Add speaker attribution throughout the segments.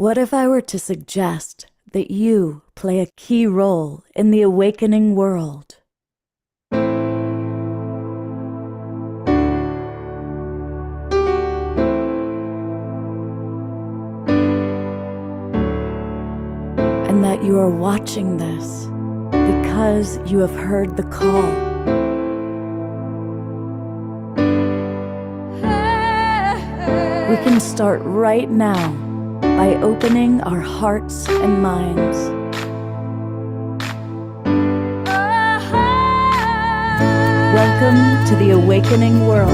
Speaker 1: What if I were to suggest that you play a key role in the awakening world? And that you are watching this because you have heard the call. We can start right now by opening our hearts and minds. Welcome to the awakening world.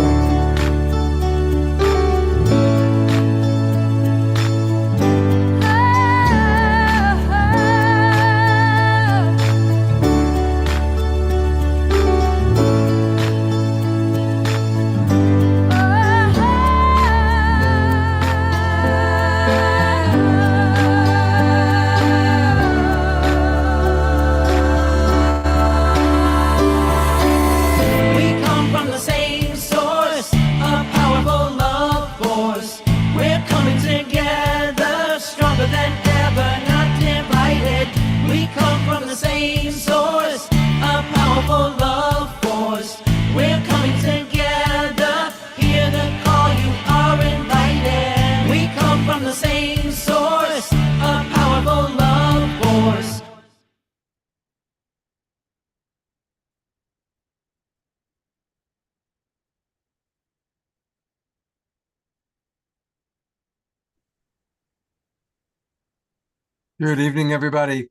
Speaker 2: Good evening, everybody,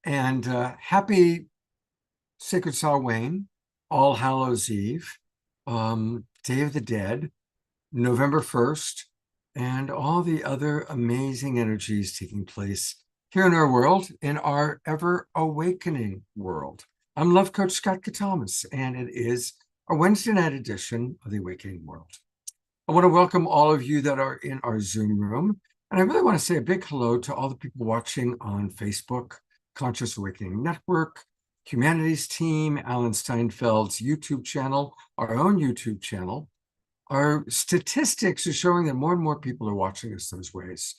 Speaker 2: and happy Sacred Samhain, All Hallows Eve, Day of the Dead, November 1st, and all the other amazing energies taking place here in our world, in our ever-awakening world. I'm Love Coach Scott Katamas, and it is a Wednesday night edition of the Awakening World. I want to welcome all of you that are in our Zoom room. And I really want to say a big hello to all the people watching on Facebook, Conscious Awakening Network, Humanities Team, Alan Steinfeld's YouTube channel, our own YouTube channel. Our statistics are showing that more and more people are watching us those ways.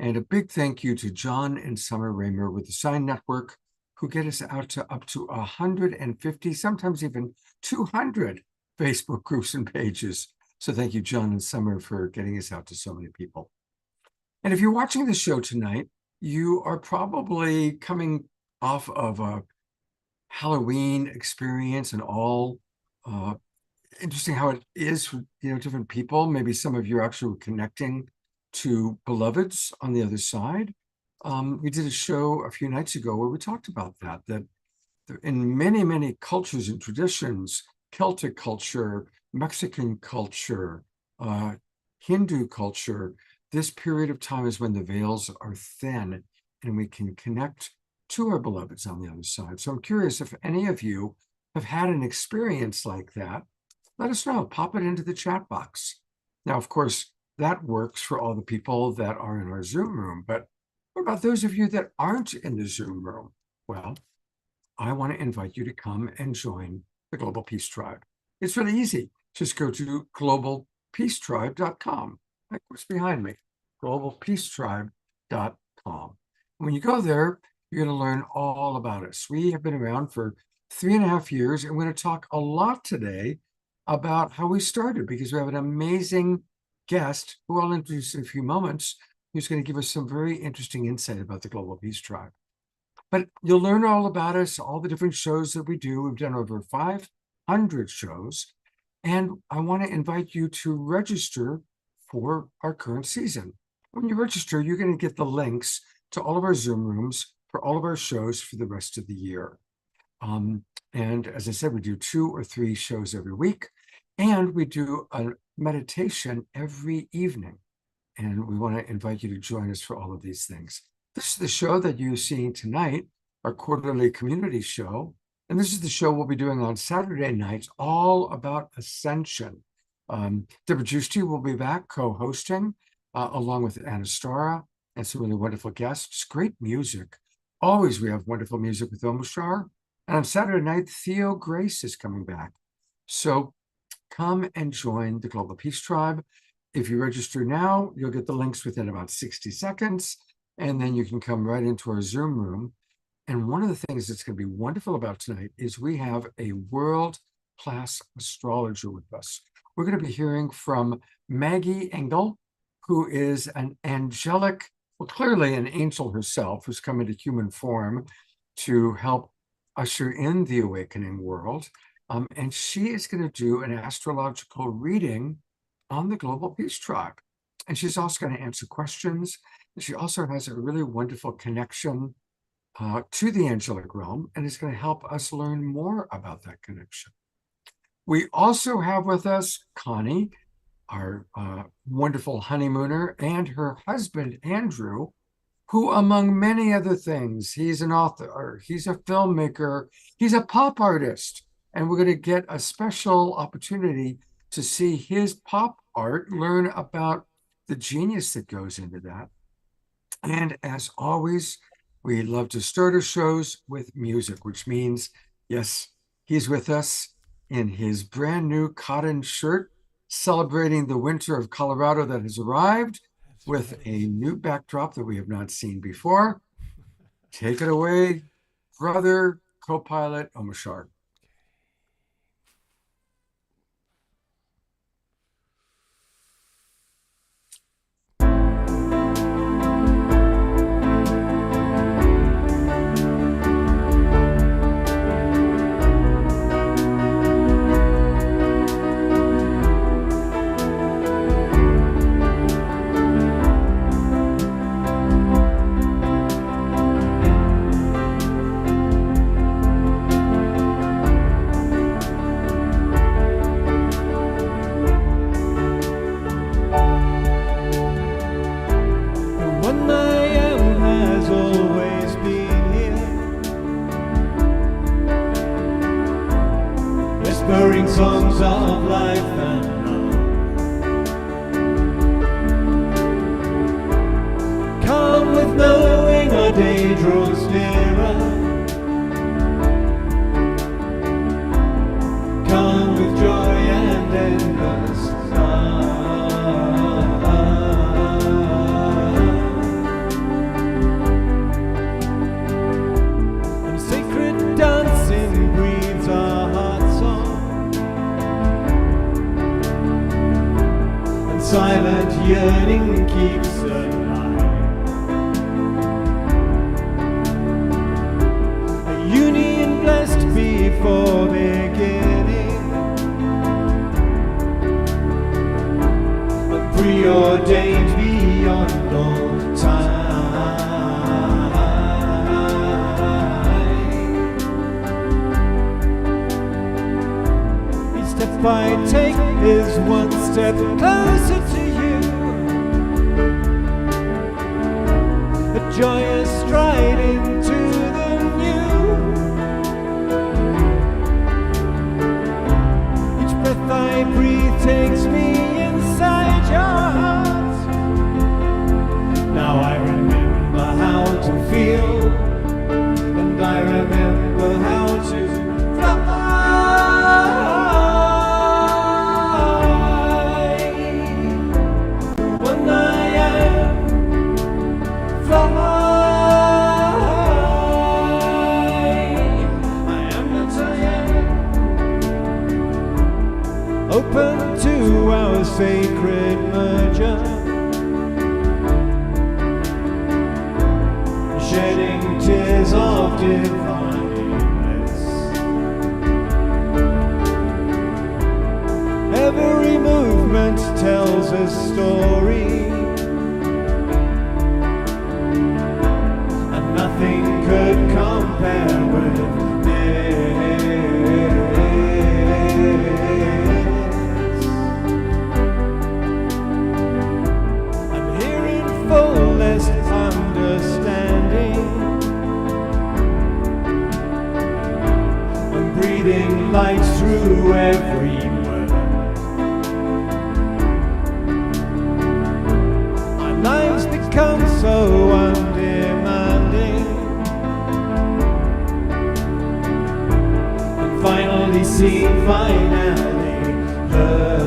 Speaker 2: And a big thank you to John and Summer Raymer with the Sign Network, who get us out to up to 150, sometimes even 200 Facebook groups and pages. So thank you, John and Summer, for getting us out to so many people. And if you're watching the show tonight, you are probably coming off of a Halloween experience and all interesting how it is for different people. Maybe some of you are actually connecting to beloveds on the other side. We did a show a few nights ago where we talked about that in many, many cultures and traditions, Celtic culture, Mexican culture, Hindu culture, this period of time is when the veils are thin and we can connect to our beloveds on the other side. So I'm curious if any of you have had an experience like that. Let us know. Pop it into the chat box. Now, of course, that works for all the people that are in our Zoom room. But what about those of you that aren't in the Zoom room? Well, I want to invite you to come and join the Global Peace Tribe. It's really easy. Just go to globalpeacetribe.com. Like what's behind me, globalpeacetribe.com. When you go there, you're going to learn all about us. We have been around for 3.5 years, and we're going to talk a lot today about how we started, because we have an amazing guest who I'll introduce in a few moments, who's going to give us some very interesting insight about the Global Peace Tribe. But you'll learn all about us, all the different shows that we do. We've done over 500 shows, and I want to invite you to register for our current season. When you register, you're going to get the links to all of our Zoom rooms for all of our shows for the rest of the year. And as I said, we do 2 or 3 shows every week, and we do a meditation every evening. And we want to invite you to join us for all of these things. This is the show that you're seeing tonight, our quarterly community show. And this is the show we'll be doing on Saturday nights, all about ascension. Deborah Giusti will be back co-hosting along with Anastara and some really wonderful guests. Great music. Always we have wonderful music with Omushar. And on Saturday night, Theo Grace is coming back. So come and join the Global Peace Tribe. If you register now, you'll get the links within about 60 seconds. and then you can come right into our Zoom room. And one of the things that's going to be wonderful about tonight is we have a world-class astrologer with us. We're going to be hearing from Maggie Engel, who is an angelic, well, clearly an angel herself, who's come into human form to help usher in the awakening world. And she is going to do an astrological reading on the Global Peace Tribe. And she's also going to answer questions. She also has a really wonderful connection to the angelic realm, and is going to help us learn more about that connection. We also have with us Connie, our wonderful honeymooner, and her husband, Andrew, who, among many other things, he's an author, he's a filmmaker, he's a pop artist, and we're going to get a special opportunity to see his pop art, learn about the genius that goes into that. And as always, we love to start our shows with music, which means, yes, he's with us in his brand new cotton shirt, celebrating the winter of Colorado that has arrived, with a new backdrop that we have not seen before. Take it away, brother, co-pilot Omashar.
Speaker 3: Songs of life and love. Come with knowing our day draws nearer. Come with joy and endless love. And sacred dancing breathes our heart song. Silent yearning keeps alive. A union blessed before beginning, and preordained beyond all time. Each step I take is one step closer to you. A joyous stride into the new. Each breath I breathe takes me inside your heart. Now I remember how to feel, and I remember how to fly. Open to our sacred merger, shedding tears of divine bliss. Every movement tells a story, and nothing could compare with this. Understanding, and breathing light through every word. Our lives become so undemanding, and finally seen, finally heard.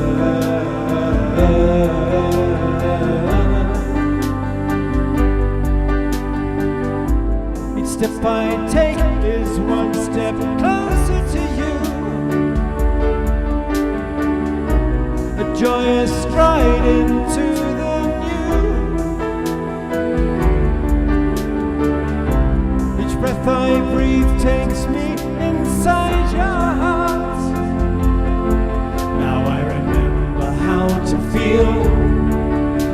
Speaker 3: step I take is one step closer to you. A joyous stride into the new. Each breath I breathe takes me inside your heart. Now I remember how to feel,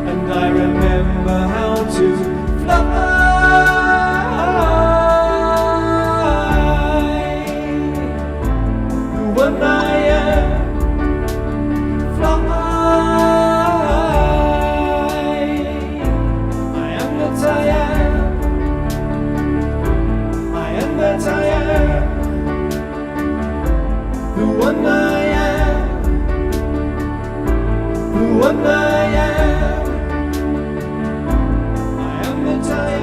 Speaker 3: and I remember how to fly. What I am, fly. I am that I am. I am that I am. The one I am. The one I am. I am that I am.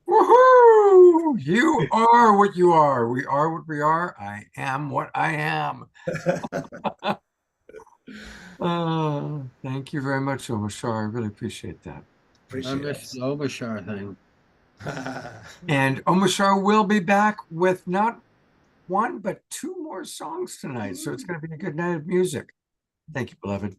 Speaker 2: Woohoo! You are what you are. We are what we are. I am what I am. Thank you very much, Omashar. I really appreciate that.
Speaker 4: I
Speaker 5: Appreciate
Speaker 4: missed
Speaker 5: it.
Speaker 4: the Obashar thing.
Speaker 2: And Omashar will be back with not one, but two more songs tonight. So it's going to be a good night of music. Thank you, beloved.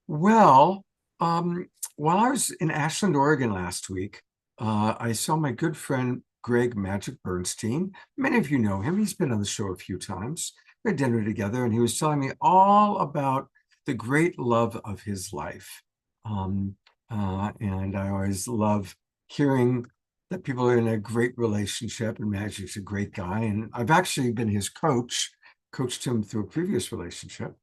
Speaker 2: Well, while I was in Ashland, Oregon last week, I saw my good friend Greg Magic Bernstein. Many of you know him. He's been on the show a few times. We had dinner together, and he was telling me all about the great love of his life. And I always love hearing that people are in a great relationship, and Magic's a great guy. And I've actually been his coach, coached him through a previous relationship.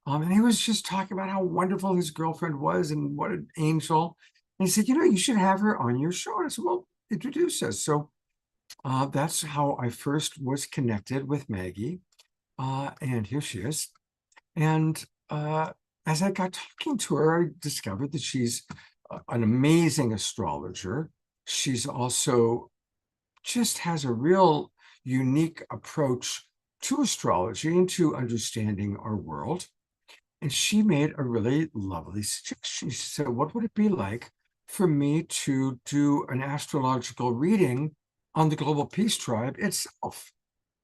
Speaker 2: And he was just talking about how wonderful his girlfriend was and what an angel. And he said, you should have her on your show. And I said, well, introduce us. So that's how I first was connected with Maggie. And here she is. And as I got talking to her, I discovered that she's an amazing astrologer. She's also just has a real unique approach to astrology and to understanding our world. And she made a really lovely suggestion. She said, what would it be like for me to do an astrological reading on the Global Peace Tribe itself?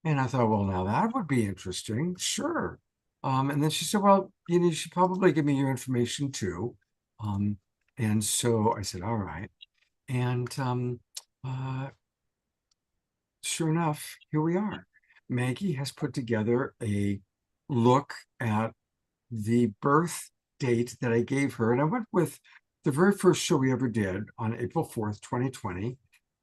Speaker 2: And I thought, well, now that would be interesting. Sure. And then she said, well, you should probably give me your information too. And so I said, all right. And sure enough, here we are. Maggie has put together a look at the birth date that I gave her. And I went with the very first show we ever did on April 4th, 2020.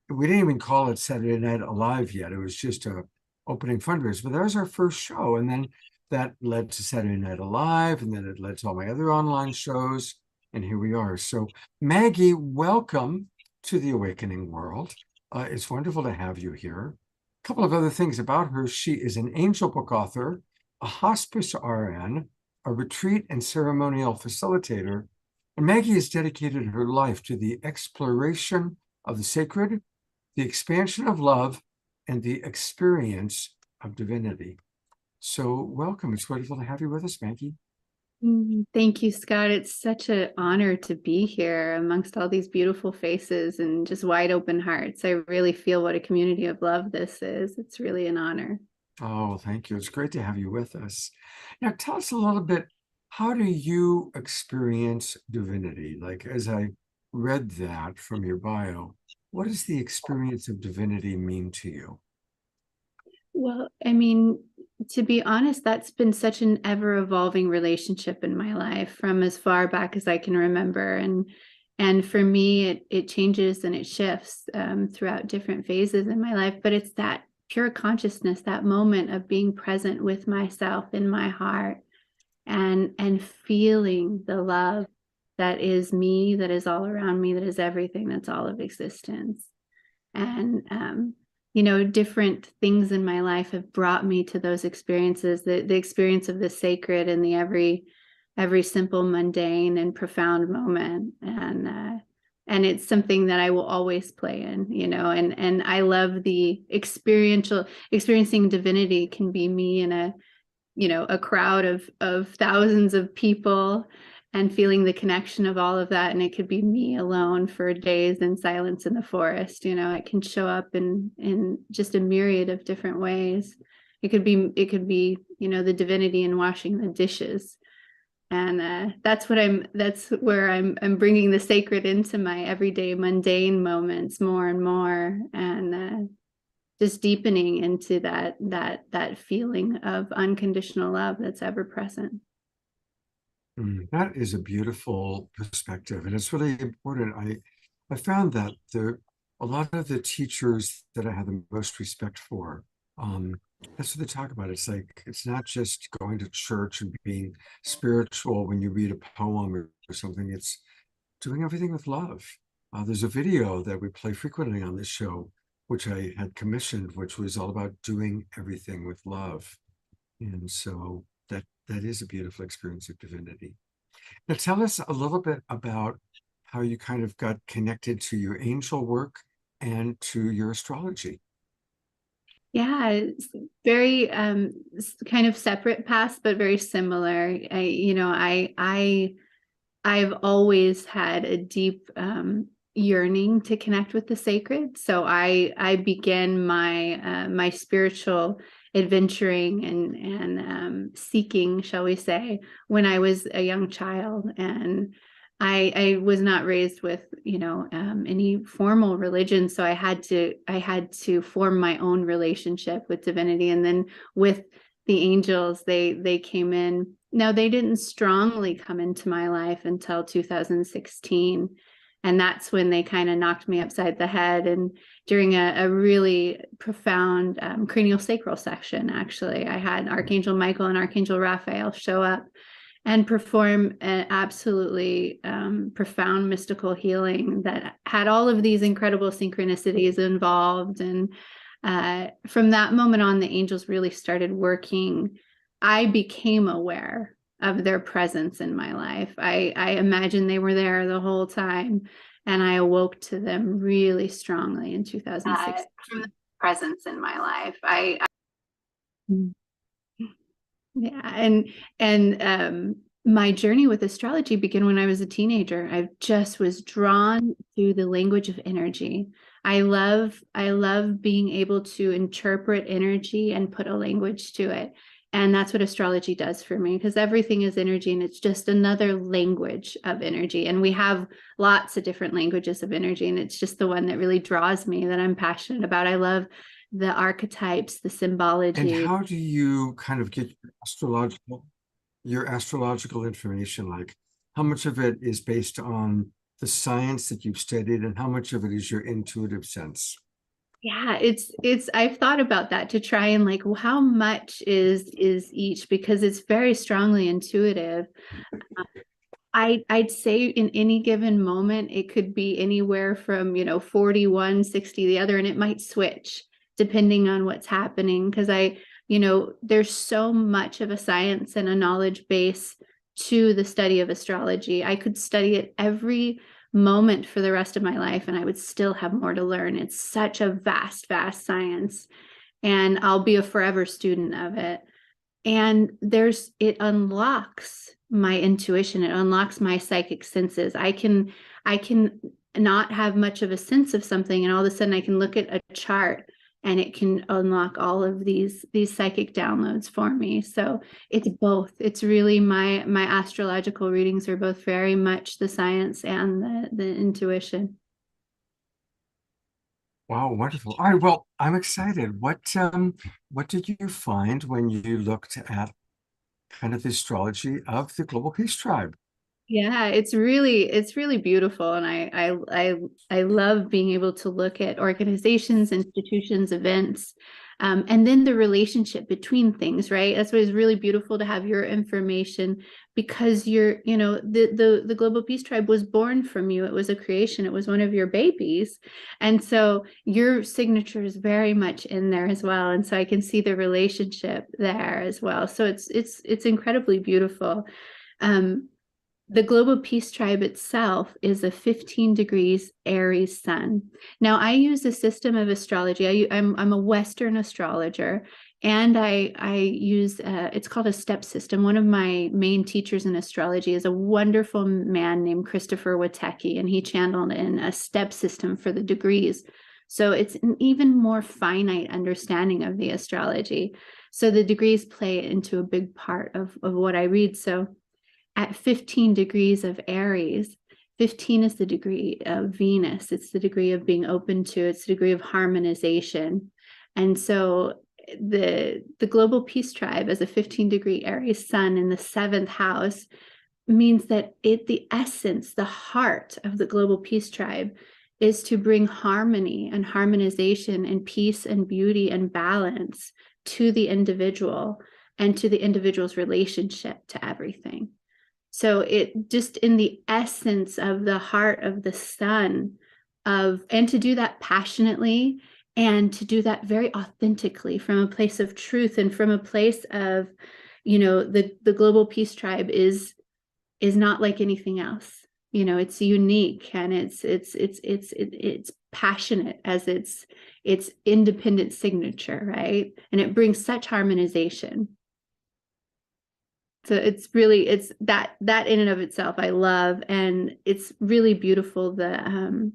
Speaker 2: We didn't even call it Saturday Night Alive yet. It was just a opening fundraiser, but that was our first show. And then that led to Saturday Night Alive, and then it led to all my other online shows. And here we are. So Maggie, welcome to the Awakening World. It's wonderful to have you here. A couple of other things about her. She is an angel book author, a hospice RN, a retreat and ceremonial facilitator. And Maggie has dedicated her life to the exploration of the sacred, the expansion of love, and the experience of divinity. So welcome. It's wonderful to have you with us, Maggie.
Speaker 6: Thank you, Scott. It's such an honor to be here amongst all these beautiful faces and just wide open hearts. I really feel what a community of love this is. It's really an honor.
Speaker 2: Oh, thank you. It's great to have you with us. Now, tell us a little bit, how do you experience divinity? Like, as I read that from your bio, what does the experience of divinity mean to you?
Speaker 6: Well, I mean, to be honest, that's been such an ever-evolving relationship in my life from as far back as I can remember. And for me, it changes and it shifts throughout different phases in my life. But it's that pure consciousness, that moment of being present with myself in my heart and feeling the love that is me, that is all around me, that is everything, that's all of existence. And different things in my life have brought me to those experiences, the experience of the sacred and the every simple, mundane and profound moment. and it's something that I will always play in, and I love the experiencing divinity can be me in a crowd of thousands of people and feeling the connection of all of that. And it could be me alone for days in silence in the forest. It can show up in just a myriad of different ways. It could be, the divinity in washing the dishes. And that's where I'm bringing the sacred into my everyday mundane moments more and more. And just deepening into that feeling of unconditional love that's ever present.
Speaker 2: That is a beautiful perspective, and it's really important. I found that a lot of the teachers that I have the most respect for, that's what they talk about. It's like, it's not just going to church and being spiritual when you read a poem or something. It's doing everything with love. There's a video that we play frequently on this show, which I had commissioned, which was all about doing everything with love. And so that is a beautiful experience of divinity. Now tell us a little bit about how you kind of got connected to your angel work and to your astrology.
Speaker 6: Yeah, it's very kind of separate paths, but very similar. I've always had a deep yearning to connect with the sacred. So I began my spiritual adventuring and seeking, shall we say, when I was a young child. And I was not raised with any formal religion, so I had to form my own relationship with divinity. And then with the angels, they came in. Now, they didn't strongly come into my life until 2016. And that's when they kind of knocked me upside the head. And during a really profound cranial sacral section, actually, I had Archangel Michael and Archangel Raphael show up and perform an absolutely profound mystical healing that had all of these incredible synchronicities involved. And from that moment on, the angels really started working. I became aware of their presence in my life. I imagine they were there the whole time, and I awoke to them really strongly in 2006. From the presence in my life, yeah, and my journey with astrology began when I was a teenager. I just was drawn to the language of energy. I love being able to interpret energy and put a language to it. And that's what astrology does for me, because everything is energy, and it's just another language of energy. And we have lots of different languages of energy, and it's just the one that really draws me, that I'm passionate about. I love the archetypes, the symbology.
Speaker 2: And how do you kind of get your astrological information? Like, how much of it is based on the science that you've studied, and how much of it is your intuitive sense?
Speaker 6: Yeah, I've thought about that, to try and like, well, how much is each, because it's very strongly intuitive. I'd say in any given moment, it could be anywhere from 41, 60 the other, and it might switch depending on what's happening, because there's so much of a science and a knowledge base to the study of astrology. I could study it every moment for the rest of my life, and I would still have more to learn. It's such a vast science, and I'll be a forever student of it. And it unlocks my intuition. It unlocks my psychic senses. I can not have much of a sense of something, and all of a sudden I can look at a chart, and it can unlock all of these psychic downloads for me. So it's both. It's really my astrological readings are both very much the science and the intuition.
Speaker 2: Wow, wonderful. All right, well, I'm excited. What did you find when you looked at kind of the astrology of the Global Peace Tribe?
Speaker 6: Yeah, it's really beautiful. And I love being able to look at organizations, institutions, events, and then the relationship between things, right? That's why it's really beautiful to have your information, because the Global Peace Tribe was born from you. It was a creation. It was one of your babies. And so your signature is very much in there as well. And so I can see the relationship there as well. So it's incredibly beautiful. The global peace tribe itself is a 15 degrees Aries sun. Now, I use a system of astrology. I'm a Western astrologer, and I use it's called a step system. One of my main teachers in astrology is a wonderful man named Christopher Witecki, and he channeled in a step system for the degrees. So it's an even more finite understanding of the astrology. So the degrees play into a big part of what I read. So at 15 degrees of Aries, 15 is the degree of Venus. It's the degree of being open to, it's the degree of harmonization. And so the global peace tribe as a 15-degree Aries sun in the 7th house means that the essence, the heart of the global peace tribe is to bring harmony and harmonization and peace and beauty and balance to the individual and to the individual's relationship to everything. So it just in the essence of the heart of the sun and to do that passionately and to do that very authentically from a place of truth and from a place of, the global peace tribe is not like anything else. It's unique and it's passionate as its independent signature, right? And it brings such harmonization. So it's that in and of itself I love, and it's really beautiful. The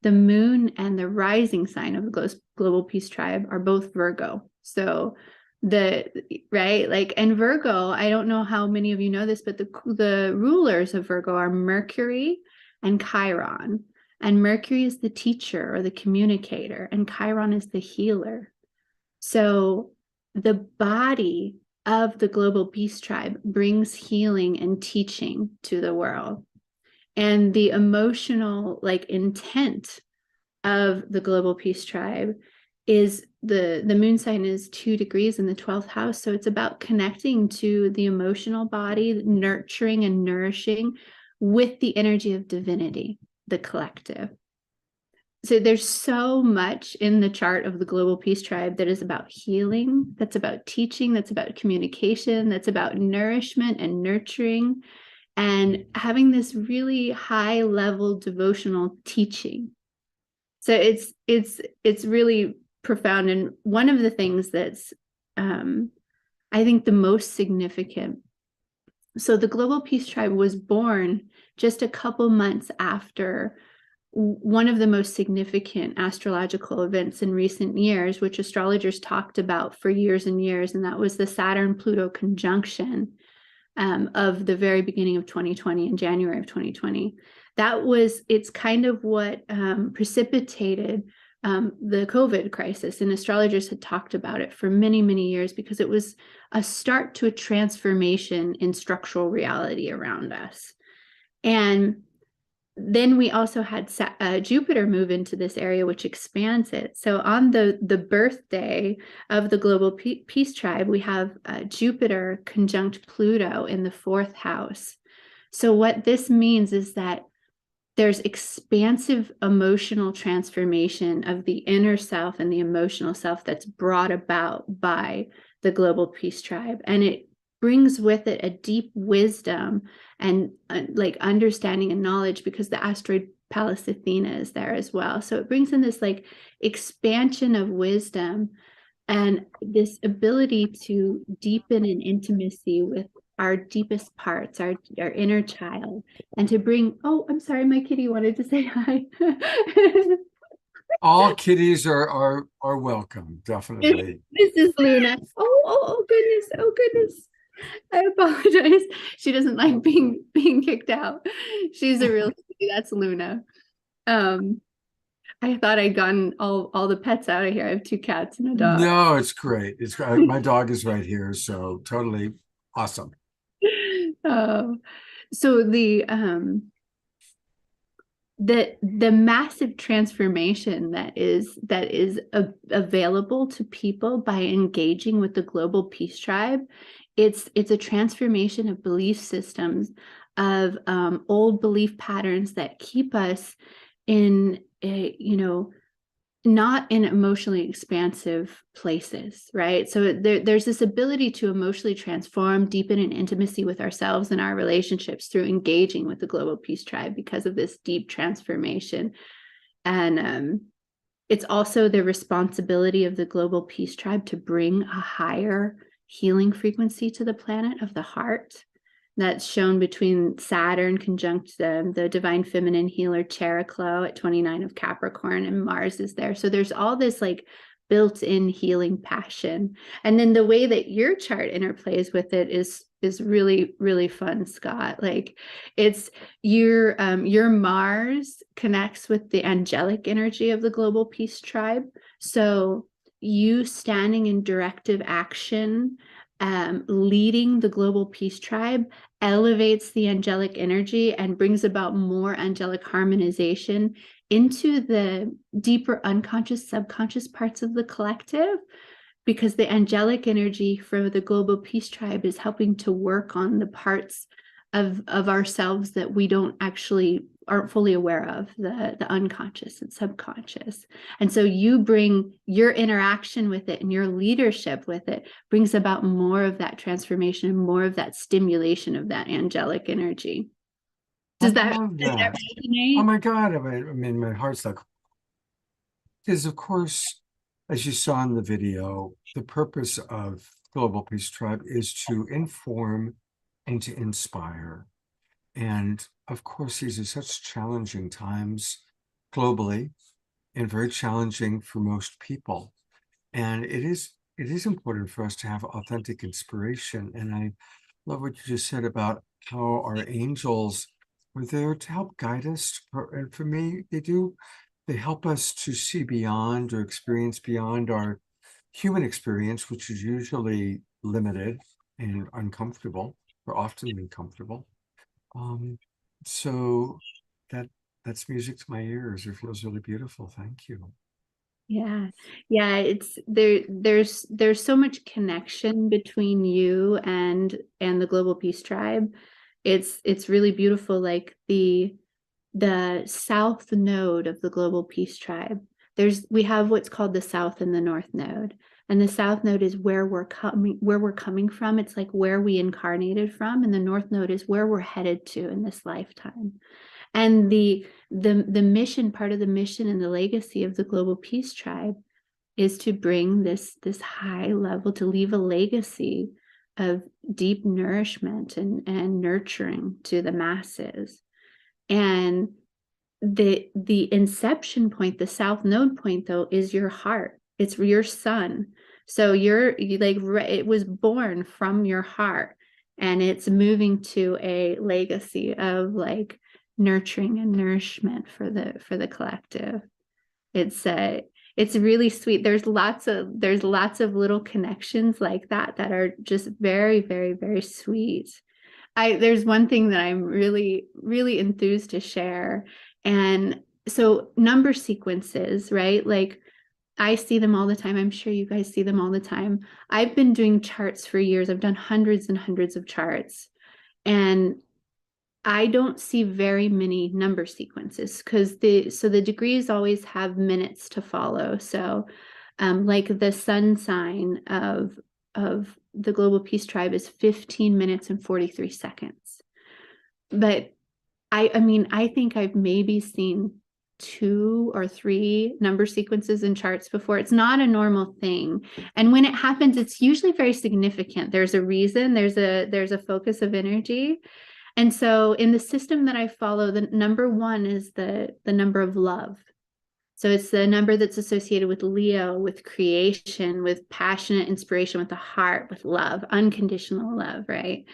Speaker 6: moon and the rising sign of the global peace tribe are both Virgo. So and Virgo, I don't know how many of you know this, but the rulers of Virgo are Mercury and Chiron. And Mercury is the teacher or the communicator, and Chiron is the healer. So the body of the global peace tribe brings healing and teaching to the world. And the emotional intent of the global peace tribe is the moon sign is 2 degrees in the 12th house. So it's about connecting to the emotional body, nurturing and nourishing with the energy of divinity, the collective. So there's so much in the chart of the global peace tribe that is about healing, that's about teaching, that's about communication, that's about nourishment and nurturing, and having this really high level devotional teaching. So it's really profound. And one of the things that's I think the most significant. So the global peace tribe was born just a couple months after one of the most significant astrological events in recent years, which astrologers talked about for years and years, and that was the Saturn-Pluto conjunction of the very beginning of 2020, in January of 2020. It's kind of what precipitated the COVID crisis, and astrologers had talked about it for many, many years because it was a start to a transformation in structural reality around us. And then we also had Jupiter move into this area, which expands it. So on the birthday of the global peace tribe, we have Jupiter conjunct Pluto in the 4th house. So what this means is that there's expansive emotional transformation of the inner self and the emotional self that's brought about by the global peace tribe. And it brings with it a deep wisdom and understanding and knowledge, because the asteroid Pallas Athena is there as well. So it brings in this expansion of wisdom and this ability to deepen in intimacy with our deepest parts, our inner child, and to bring, I'm sorry, my kitty wanted to say hi.
Speaker 2: All kitties are welcome, definitely.
Speaker 6: This is Luna. Oh goodness. I apologize. She doesn't like being kicked out. She's a real kitty. That's Luna. I thought I'd gotten all the pets out of here. I have 2 cats and a dog.
Speaker 2: No, it's great. It's my dog is right here, so totally awesome.
Speaker 6: So the massive transformation that is available to people by engaging with the global peace tribe, it's a transformation of belief systems, of old belief patterns that keep us in not in emotionally expansive places, right? So there's this ability to emotionally transform, deepen in intimacy with ourselves and our relationships through engaging with the Global Peace Tribe because of this deep transformation. And it's also the responsibility of the Global Peace Tribe to bring a higher healing frequency to the planet of the heart. That's shown between Saturn conjunct the divine feminine healer Chariklo at 29 of Capricorn, and Mars is there. So there's all this like built-in healing passion. And then the way that your chart interplays with it is really, really fun, Scott. Like it's your Mars connects with the angelic energy of the Global Peace Tribe. So you standing in directive action, leading the Global Peace Tribe elevates the angelic energy and brings about more angelic harmonization into the deeper unconscious, subconscious parts of the collective, because the angelic energy for the Global Peace Tribe is helping to work on the parts of ourselves that we aren't fully aware of, the unconscious and subconscious. And so you bring your interaction with it and your leadership with it brings about more of that transformation and more of that stimulation of that angelic energy. Does that resonate?
Speaker 2: Oh my God. I mean, my heart's like, because of course, as you saw in the video, the purpose of Global Peace Tribe is to inform and to inspire. And of course, these are such challenging times globally and very challenging for most people. And it is important for us to have authentic inspiration. And I love what you just said about how our angels were there to help guide us. And for me, they help us to see beyond or experience beyond our human experience, which is usually limited and uncomfortable, or often uncomfortable. So that's music to my ears. It feels really beautiful. Thank you.
Speaker 6: Yeah. It's there's so much connection between you and the Global Peace Tribe. It's really beautiful. Like the south node of the Global Peace Tribe. We have what's called the south and the north node. And the south node is where we're coming from. It's like where we incarnated from. And the north node is where we're headed to in this lifetime. And the mission, part of the mission and the legacy of the Global Peace Tribe is to bring this high level, to leave a legacy of deep nourishment and nurturing to the masses. And the inception point, the south node point, though, is your heart. It's your sun. So it was born from your heart, and it's moving to a legacy of like nurturing and nourishment for the collective. It's really sweet. There's lots of little connections like that are just very, very, very sweet. There's one thing that I'm really, really enthused to share. And so number sequences, right? Like I see them all the time. I'm sure you guys see them all the time. I've been doing charts for years. I've done hundreds and hundreds of charts. And I don't see very many number sequences because the degrees always have minutes to follow. So like the sun sign of the Global Peace Tribe is 15 minutes and 43 seconds. But I think I've maybe seen 2 or 3 number sequences in charts before. It's not a normal thing. And when it happens, it's usually very significant. There's a reason, there's a focus of energy. And so in the system that I follow, the number 1 is the number of love. So it's the number that's associated with Leo, with creation, with passionate inspiration, with the heart, with love, unconditional love, right?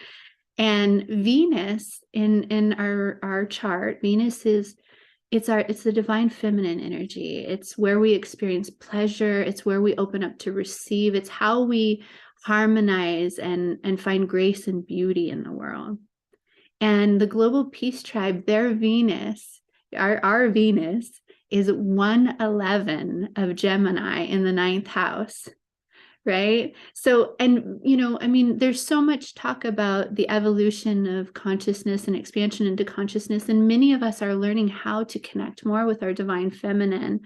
Speaker 6: And Venus in our chart, Venus it's the divine feminine energy. It's where we experience pleasure. It's where we open up to receive. It's how we harmonize and find grace and beauty in the world. And the Global Peace Tribe, their Venus, our Venus is 111 of Gemini in the 9th house, right? So, and, there's so much talk about the evolution of consciousness and expansion into consciousness. And many of us are learning how to connect more with our divine feminine.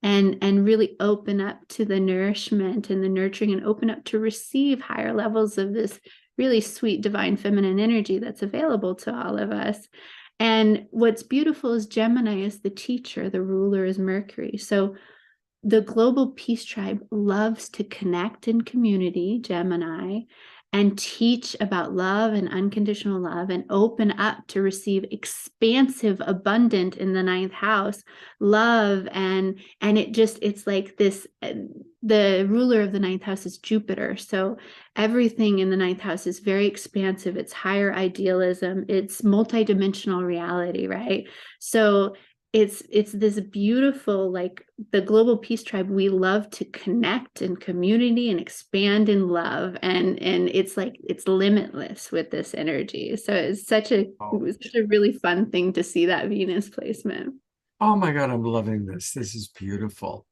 Speaker 6: and really open up to the nourishment and the nurturing, and open up to receive higher levels of this really sweet divine feminine energy that's available to all of us. And what's beautiful is Gemini is the teacher, the ruler is Mercury. So the Global Peace Tribe loves to connect in community, Gemini, and teach about love and unconditional love, and open up to receive expansive, abundant in the ninth house love. And it's like this, the ruler of the ninth house is Jupiter. So everything in the ninth house is very expansive. It's higher idealism. It's multidimensional reality, right? So it's this beautiful, like the Global Peace Tribe, we love to connect in community and expand in love, and it's like it's limitless with this energy. So it's such a really fun thing to see that Venus placement.
Speaker 2: Oh my God, I'm loving this. This is beautiful.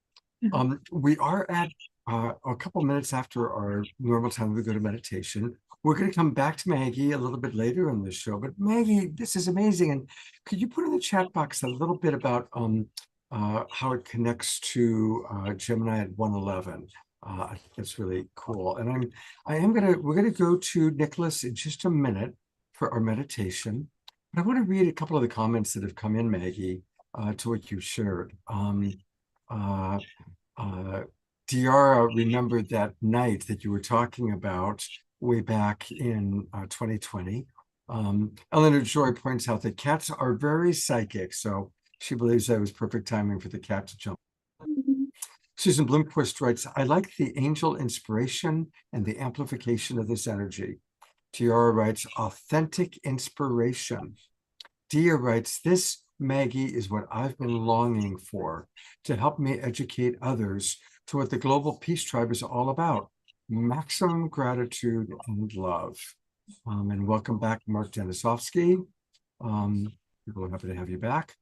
Speaker 2: We are at a couple minutes after our normal time we go to meditation. We're going to come back to Maggie a little bit later in the show, but Maggie, this is amazing. And could you put in the chat box a little bit about how it connects to Gemini at 111? I think that's really cool. And we're gonna go to Nicholas in just a minute for our meditation. But I want to read a couple of the comments that have come in, Maggie, to what you shared. Diara remembered that night that you were talking about way back in 2020. Eleanor Joy points out that cats are very psychic, so she believes that was perfect timing for the cat to jump. Susan Bloomquist writes, I like the angel inspiration and the amplification of this energy. Tiara writes, authentic inspiration. Dia writes, this, Maggie, is what I've been longing for, to help me educate others to what the Global Peace Tribe is all about. Maximum gratitude and love. And welcome back, Mark Denisovsky. We're happy to have you back.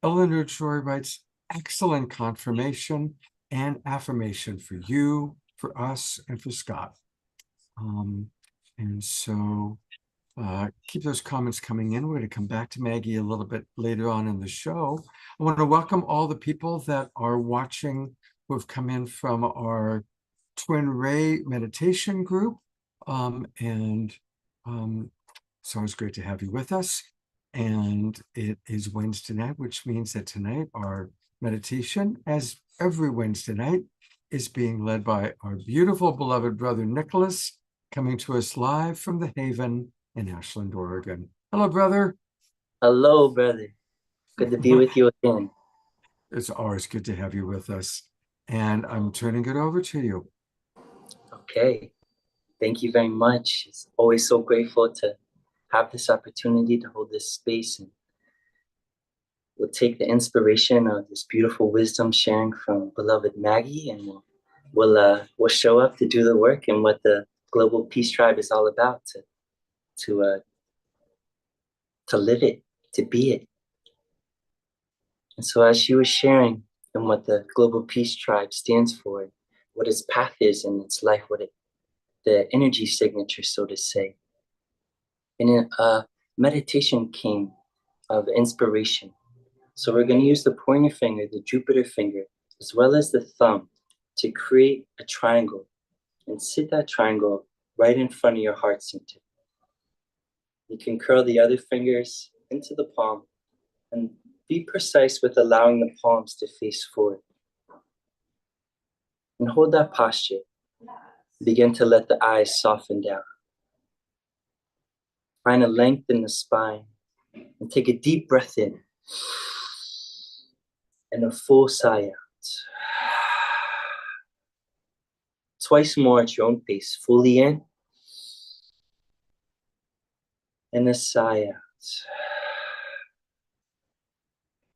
Speaker 2: Eleanor Joy writes, excellent confirmation and affirmation for you, for us, and for Scott. And so keep those comments coming in. We're going to come back to Maggie a little bit later on in the show. I want to welcome all the people that are watching who have come in from our Twin Ray meditation group. It's always great to have you with us. And it is Wednesday night, which means that tonight our meditation, as every Wednesday night, is being led by our beautiful beloved brother Nicholas, coming to us live from the Haven in Ashland, Oregon. Hello, brother.
Speaker 4: Hello, brother. Good to be with you again.
Speaker 2: It's always good to have you with us. And I'm turning it over to you.
Speaker 4: Okay. Thank you very much. It's always so grateful to have this opportunity to hold this space. And we'll take the inspiration of this beautiful wisdom sharing from beloved Maggie, and we'll show up to do the work and what the Global Peace Tribe is all about, to live it, to be it. And so as she was sharing and what the Global Peace Tribe stands for, what its path is in its life, the energy signature, so to say. And a meditation came of inspiration. So we're going to use the pointer finger, the Jupiter finger, as well as the thumb to create a triangle, and sit that triangle right in front of your heart center. You can curl the other fingers into the palm and be precise with allowing the palms to face forward. And hold that posture. Begin to let the eyes soften down. Find a length in the spine and take a deep breath in and a full sigh out. Twice more at your own pace, fully in and a sigh out.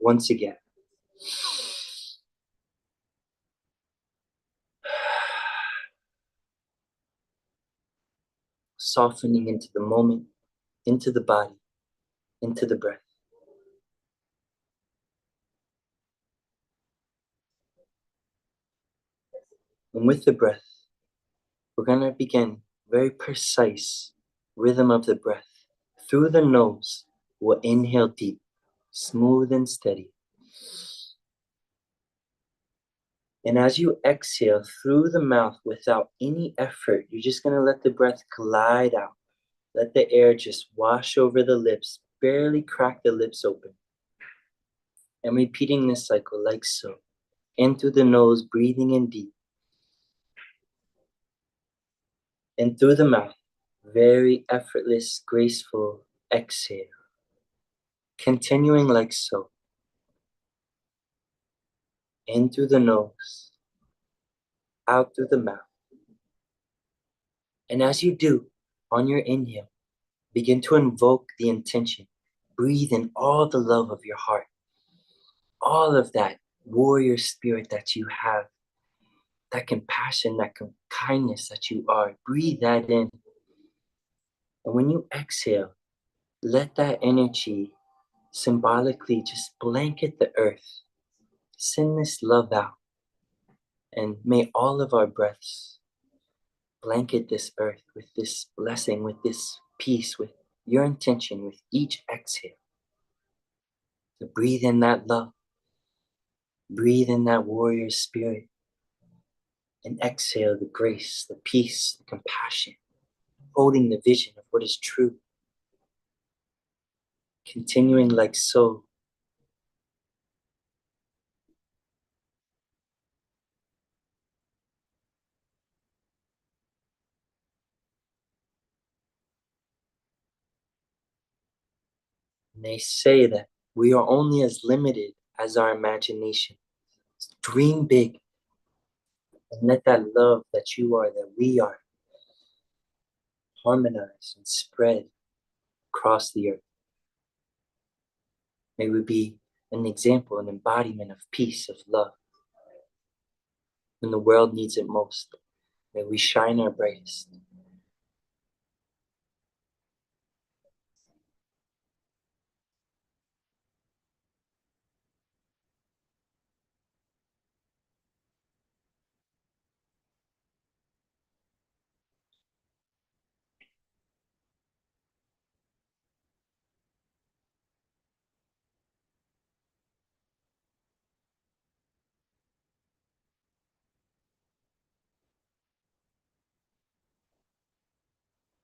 Speaker 4: Once again. Softening into the moment, into the body, into the breath. And with the breath, we're going to begin very precise rhythm of the breath. Through the nose, we'll inhale deep, smooth and steady. And as you exhale through the mouth without any effort, you're just going to let the breath glide out. Let the air just wash over the lips, barely crack the lips open. And repeating this cycle like so. In through the nose, breathing in deep. And through the mouth, very effortless, graceful exhale. Continuing like so. In through the nose, out through the mouth. And as you do, on your inhale, begin to invoke the intention. Breathe in all the love of your heart. All of that warrior spirit that you have. That compassion, that kindness that you are. Breathe that in. And when you exhale, let that energy symbolically just blanket the earth. Send this love out. And may all of our breaths blanket this earth with this blessing, with this peace, with your intention, with each exhale. To breathe in that love. Breathe in that warrior spirit. And exhale the grace, the peace, the compassion. Holding the vision of what is true. Continuing like so. And they say that we are only as limited as our imagination. Dream big and let that love that you are, that we are, harmonize and spread across the earth. May we be an example, an embodiment of peace, of love. When the world needs it most, may we shine our brightest.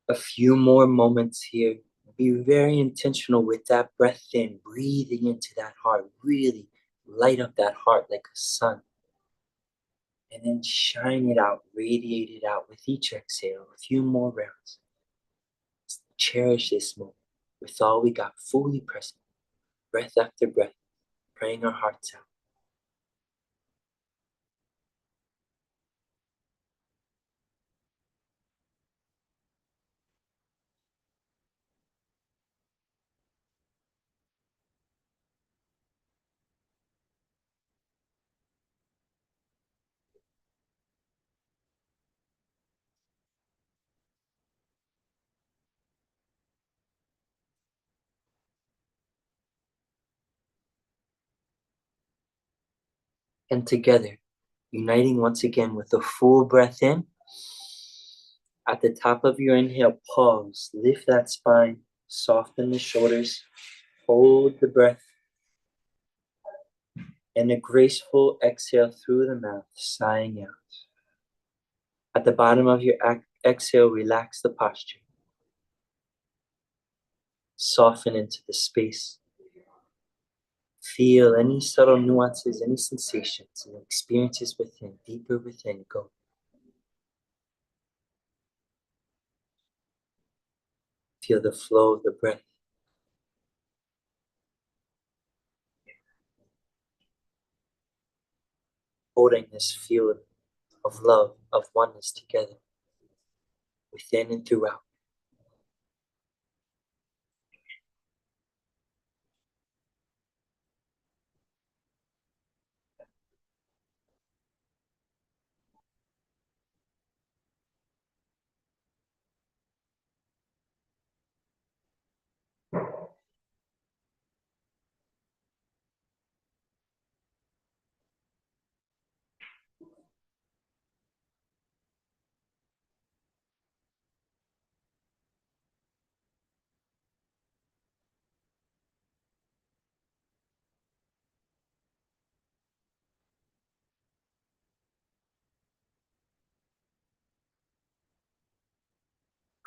Speaker 4: A few more moments here. Be very intentional with that breath in, breathing into that heart. Really light up that heart like a sun. And then shine it out, radiate it out with each exhale. A few more rounds. Cherish this moment with all we got, fully present. Breath after breath, praying our hearts out. And together, uniting once again with a full breath in. At the top of your inhale, pause, lift that spine, soften the shoulders, hold the breath, and a graceful exhale through the mouth, sighing out. At the bottom of your exhale, relax the posture. Soften into the space. Feel any subtle nuances, any sensations and experiences within, deeper within. Go. Feel the flow of the breath. Holding this field of love, of oneness together, within and throughout.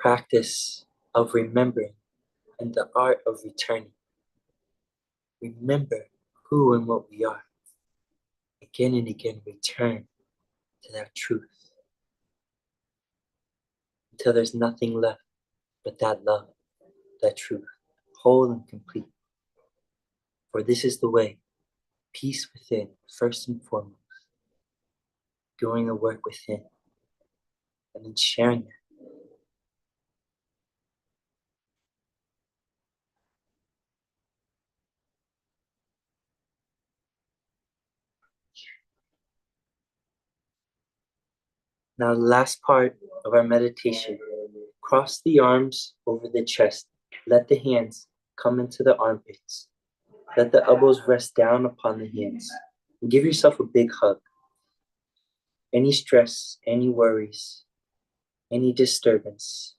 Speaker 4: practice of remembering and the art of returning. Remember who and what we are. Again and again, return to that truth until there's nothing left but that love, that truth, whole and complete. For this is the way, peace within, first and foremost, doing the work within, and then sharing it. Now, the last part of our meditation, cross the arms over the chest. Let the hands come into the armpits. Let the elbows rest down upon the hands. And give yourself a big hug. Any stress, any worries, any disturbance,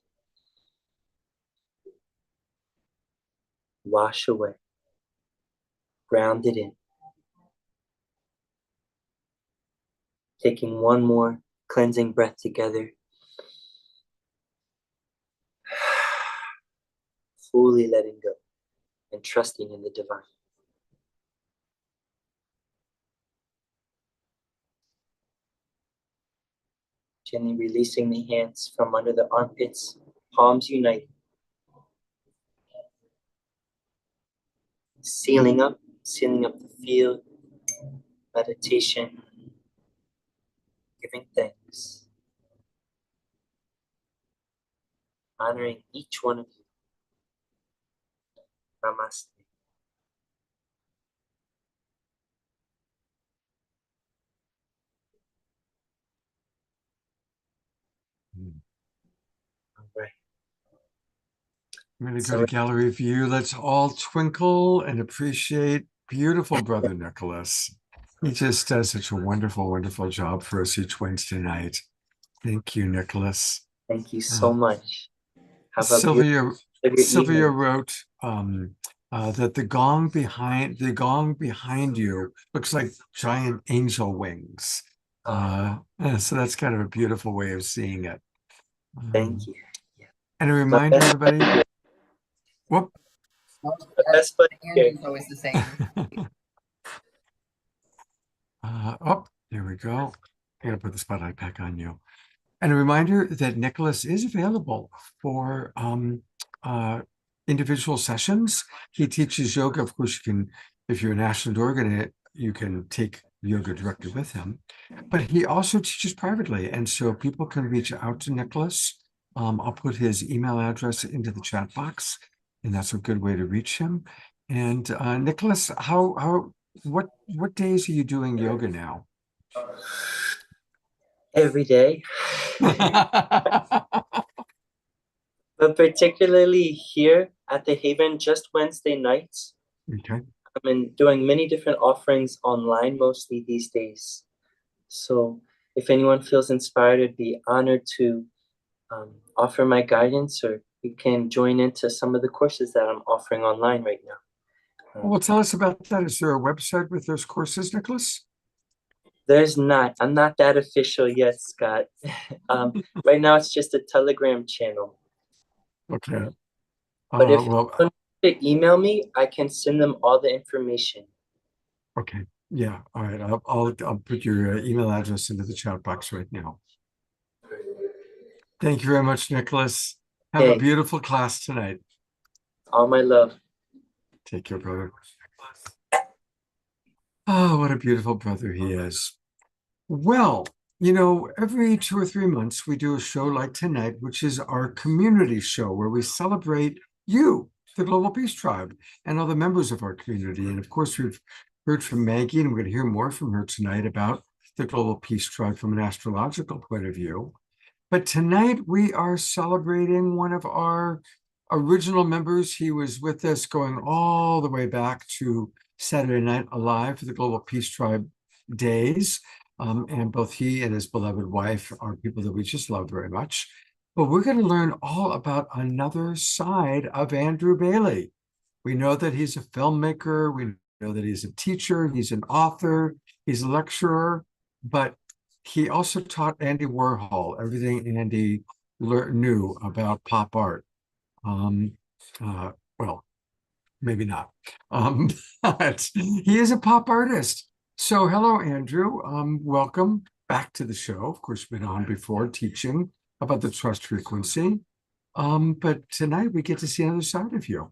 Speaker 4: wash away. Ground it in. Taking one more cleansing breath together. Fully letting go and trusting in the divine. Gently releasing the hands from under the armpits, palms unite. Sealing up the field, meditation, giving thanks, honoring each one of you. Namaste. All right.
Speaker 2: I'm going to go
Speaker 4: So-
Speaker 2: to gallery view. Let's all twinkle and appreciate beautiful brother Nicholas. He just does such a wonderful, wonderful job for us each Wednesday night. Thank you, Nicholas.
Speaker 4: Thank you so much. Have a
Speaker 2: Sylvia
Speaker 4: beautiful evening.
Speaker 2: wrote that the gong behind you looks like giant angel wings. So that's kind of a beautiful way of seeing it.
Speaker 4: Thank you.
Speaker 2: And a reminder, everybody. Whoop.
Speaker 4: The best buddy here.
Speaker 5: Andrew's always the same.
Speaker 2: There we go. I gotta put the spotlight back on you. And a reminder that Nicholas is available for individual sessions. He teaches yoga. Of course, you can, if you're in Ashland, Oregon, you can take yoga directly with him. But he also teaches privately. And so people can reach out to Nicholas. I'll put his email address into the chat box, and that's a good way to reach him. And Nicholas, what days are you doing yoga now?
Speaker 4: Every day, but particularly here at the Haven, just Wednesday nights.
Speaker 2: Okay.
Speaker 4: I've been doing many different offerings online, mostly these days. So if anyone feels inspired, I'd be honored to offer my guidance, or you can join into some of the courses that I'm offering online right now.
Speaker 2: Well, tell us about that. Is there a website with those courses, Nicholas?
Speaker 4: There's not. I'm not that official yet, Scott. Right now, it's just a Telegram channel.
Speaker 2: Okay.
Speaker 4: But if
Speaker 2: well,
Speaker 4: you want to email me, I can send them all the information.
Speaker 2: okay. Yeah. All right. I'll put your email address into the chat box right now. Thank you very much, Nicholas. Have a
Speaker 4: Okay.
Speaker 2: beautiful class tonight.
Speaker 4: All my love.
Speaker 2: Take care, brother. Oh, what a beautiful brother he is. Well, you know, every 2 or 3 months, we do a show like tonight, which is our community show where we celebrate you, the Global Peace Tribe, and all the members of our community. And of course, we've heard from Maggie, and we're going to hear more from her tonight about the Global Peace Tribe from an astrological point of view. But tonight, we are celebrating one of our original members. He was with us going all the way back to Saturday Night Alive for the Global Peace Tribe days. And both he and his beloved wife are people that we just love very much. But we're going to learn all about another side of Andrew Bailey. We know that he's a filmmaker. We know that he's a teacher. He's an author. He's a lecturer. But he also taught Andy Warhol everything Andy knew about pop art. Well, maybe not. But he is a pop artist. So hello, Andrew. Welcome back to the show. Of course, been on before teaching about the trust frequency. But tonight we get to see another side of you.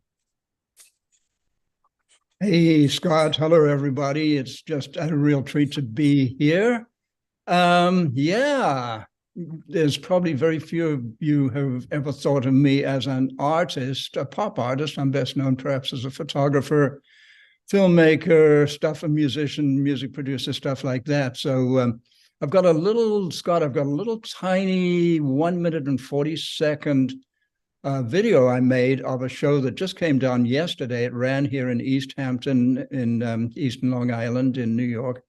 Speaker 5: Hey, Scott. Hello, everybody. It's just a real treat to be here. Yeah, there's probably very few of you have ever thought of me as an artist, a pop artist. I'm best known perhaps as a photographer, filmmaker, a musician, music producer, stuff like that. So I've got a little tiny 1 minute and 40-second video I made of a show that just came down yesterday. It ran here in East Hampton in Eastern Long Island in New York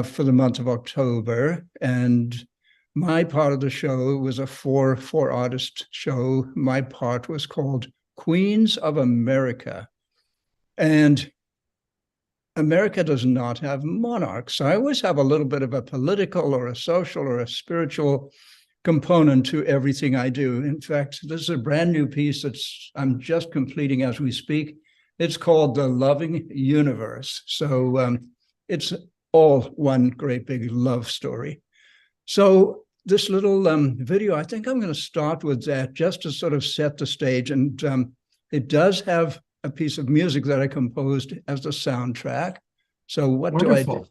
Speaker 5: for the month of October. And my part of the show was a four artist show. My part was called Queens of America. And America does not have monarchs. I always have a little bit of a political or a social or a spiritual component to everything I do. In fact, this is a brand new piece I'm just completing as we speak. It's called The Loving Universe. So it's all one great big love story. So this little video, I think I'm going to start with that just to sort of set the stage. And it does have a piece of music that I composed as the soundtrack. So what
Speaker 2: Wonderful.
Speaker 5: do I do?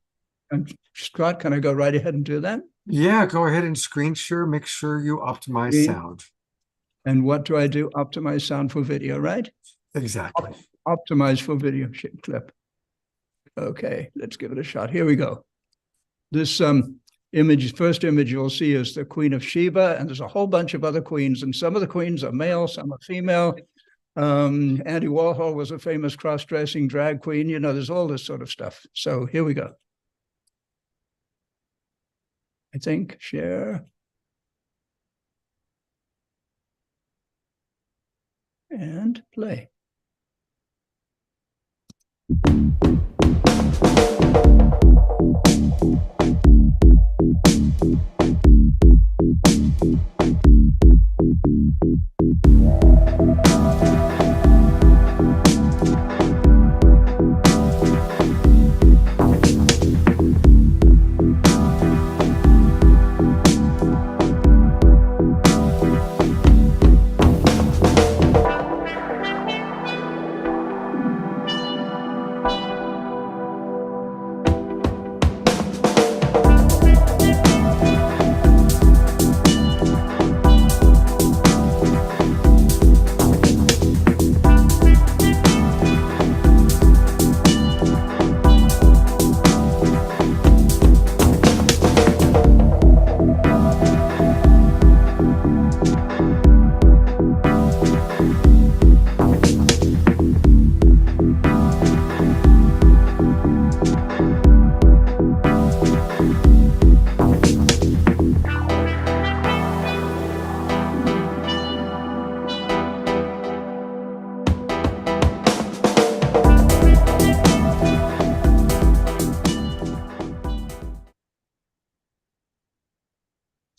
Speaker 5: And Scott, can I go right ahead and do that?
Speaker 2: Yeah, go ahead and screen share. Make sure you optimize sound.
Speaker 5: And what do I do? Optimize sound for video, right?
Speaker 2: Exactly.
Speaker 5: Optimize for video clip. Okay, let's give it a shot. Here we go. This first image you'll see is the Queen of Sheba, and there's a whole bunch of other queens, and some of the queens are male, some are female. Andy Warhol was a famous cross-dressing drag queen. You know, there's all this sort of stuff. So here we go. I think share. And play.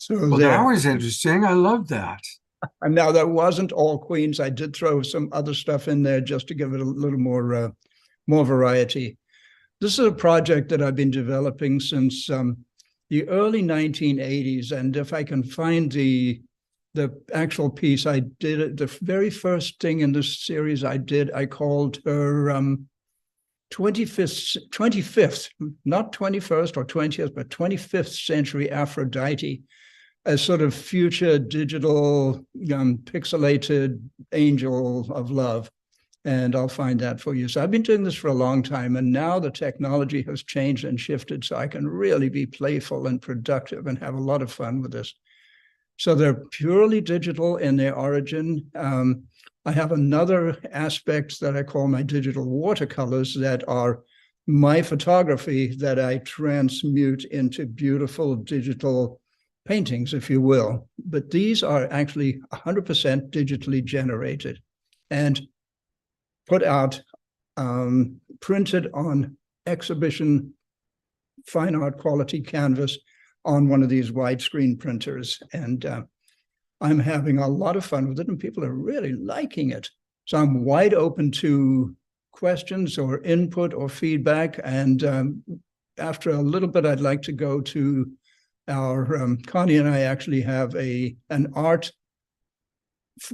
Speaker 5: So
Speaker 2: Well, that was interesting. I love that.
Speaker 5: And now that wasn't all queens. I did throw some other stuff in there just to give it a little more variety. This is a project that I've been developing since the early 1980s. And if I can find the actual piece, I did it. The very first thing in this series I called her 25th, not 21st or 20th, but 25th century Aphrodite, a sort of future digital pixelated angel of love. And I'll find that for you. So I've been doing this for a long time, and now the technology has changed and shifted, so I can really be playful and productive and have a lot of fun with this. So they're purely digital in their origin. I have another aspect that I call my digital watercolors that are my photography that I transmute into beautiful digital paintings, if you will. But these are actually 100% digitally generated and put out, printed on exhibition fine art quality canvas on one of these widescreen printers. And I'm having a lot of fun with it, and people are really liking it. So I'm wide open to questions or input or feedback. And after a little bit, I'd like to go to our Connie and I actually have an art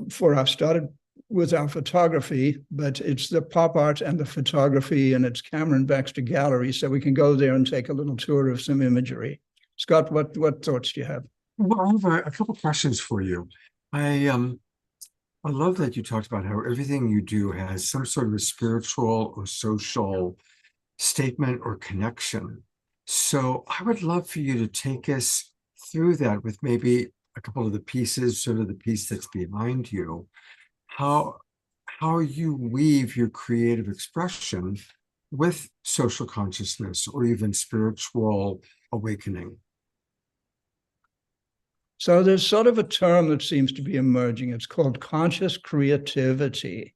Speaker 5: for us. Started with our photography, but it's the pop art and the photography, and it's Cameron Baxter Gallery, so we can go there and take a little tour of some imagery. Scott, what thoughts do you have?
Speaker 2: Well, I have a couple questions for you. I love that you talked about how everything you do has some sort of a spiritual or social statement or connection. So I would love for you to take us through that with maybe a couple of the pieces, sort of the piece that's behind you, how you weave your creative expression with social consciousness or even spiritual awakening.
Speaker 5: So there's sort of a term that seems to be emerging. It's called conscious creativity,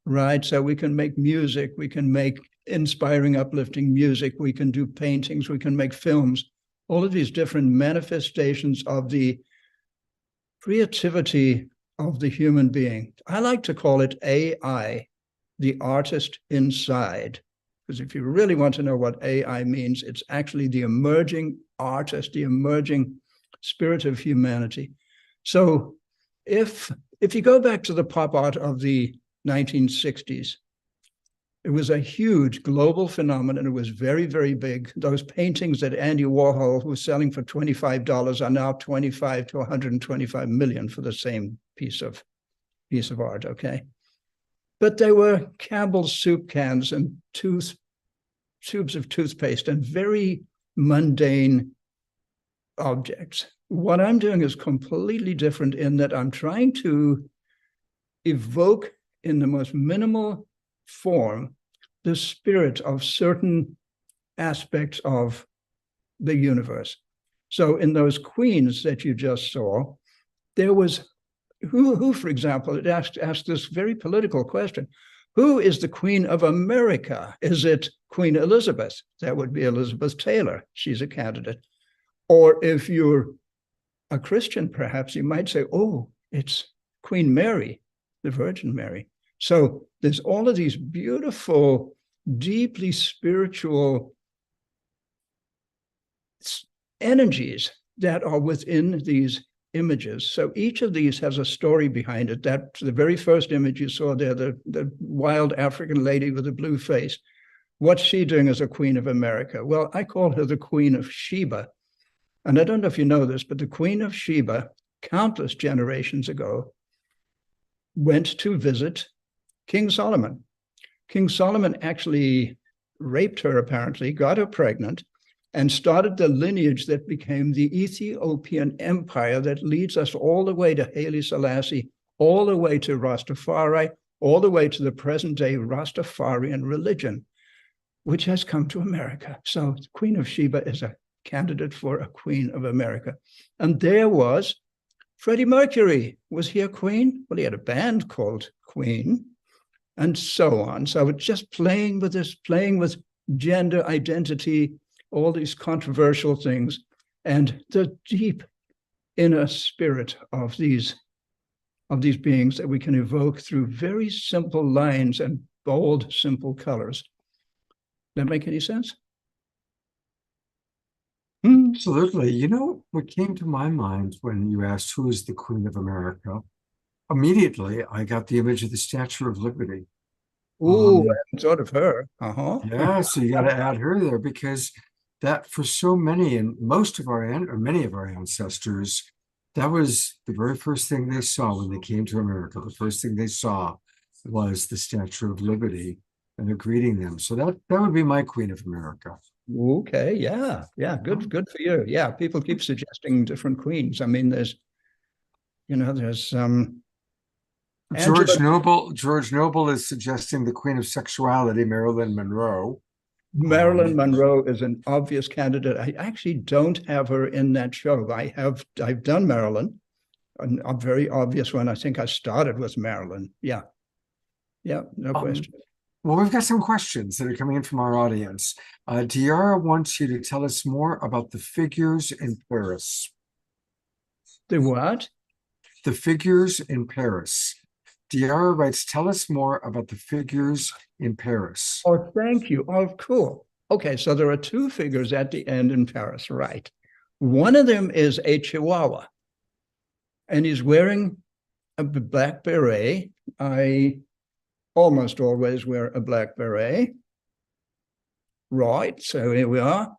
Speaker 5: right? So we can make music, we can make inspiring, uplifting music, we can do paintings, we can make films, all of these different manifestations of the creativity of the human being. I like to call it AI, the artist inside. Because if you really want to know what AI means, it's actually the emerging artist, the emerging spirit of humanity. So if you go back to the pop art of the 1960s, it was a huge global phenomenon. It was very, very big. Those paintings that Andy Warhol was selling for $25 are now 25 to 125 million for the same piece of art, okay? But they were Campbell's soup cans and tubes of toothpaste and very mundane objects. What I'm doing is completely different in that I'm trying to evoke in the most minimal form the spirit of certain aspects of the universe. So in those queens that you just saw, there was who for example, it asked this very political question. Who is the Queen of America? Is it Queen Elizabeth? That would be Elizabeth Taylor. She's a candidate. Or if you're a Christian, perhaps you might say, oh, it's Queen Mary, the Virgin Mary. So there's all of these beautiful, deeply spiritual energies that are within these images. So each of these has a story behind it. That's the very first image you saw there, the wild African lady with a blue face. What's she doing as a Queen of America? Well, I call her the Queen of Sheba. And I don't know if you know this, but the Queen of Sheba, countless generations ago, went to visit King Solomon. King Solomon actually raped her, apparently, got her pregnant, and started the lineage that became the Ethiopian Empire that leads us all the way to Haile Selassie, all the way to Rastafari, all the way to the present-day Rastafarian religion, which has come to America. So the Queen of Sheba is a candidate for a Queen of America. And there was Freddie Mercury. Was he a queen? Well, he had a band called Queen, and so on. So it's just playing with this, playing with gender identity, all these controversial things, and the deep inner spirit of these beings that we can evoke through very simple lines and bold, simple colors. That make any sense?
Speaker 2: Absolutely. You know, what came to my mind when you asked who is the Queen of America, immediately I got the image of the Statue of Liberty.
Speaker 5: Ooh, sort of her.
Speaker 2: Yeah, so you got to add her there, because that for so many and most of our or many of our ancestors, that was the very first thing they saw when they came to America. The first thing they saw was the Statue of Liberty and they're greeting them. So that would be my Queen of America.
Speaker 5: Okay, yeah, good for you. Yeah, people keep suggesting different queens. I mean, there's
Speaker 2: George Noble is suggesting the Queen of Sexuality, Marilyn Monroe.
Speaker 5: Marilyn Monroe is an obvious candidate. I actually don't have her in that show. I've done Marilyn, a very obvious one. I think I started with Marilyn. Yeah, no question.
Speaker 2: Well, we've got some questions that are coming in from our audience. Diara wants you to tell us more about the figures in Paris.
Speaker 5: The what?
Speaker 2: The Figures in Paris. Diara writes, tell us more about the figures in Paris.
Speaker 5: Oh, thank you. Oh, cool. Okay, so there are two figures at the end in Paris, right? One of them is a Chihuahua, and he's wearing a black beret. I almost always wear a black beret. Right, so here we are.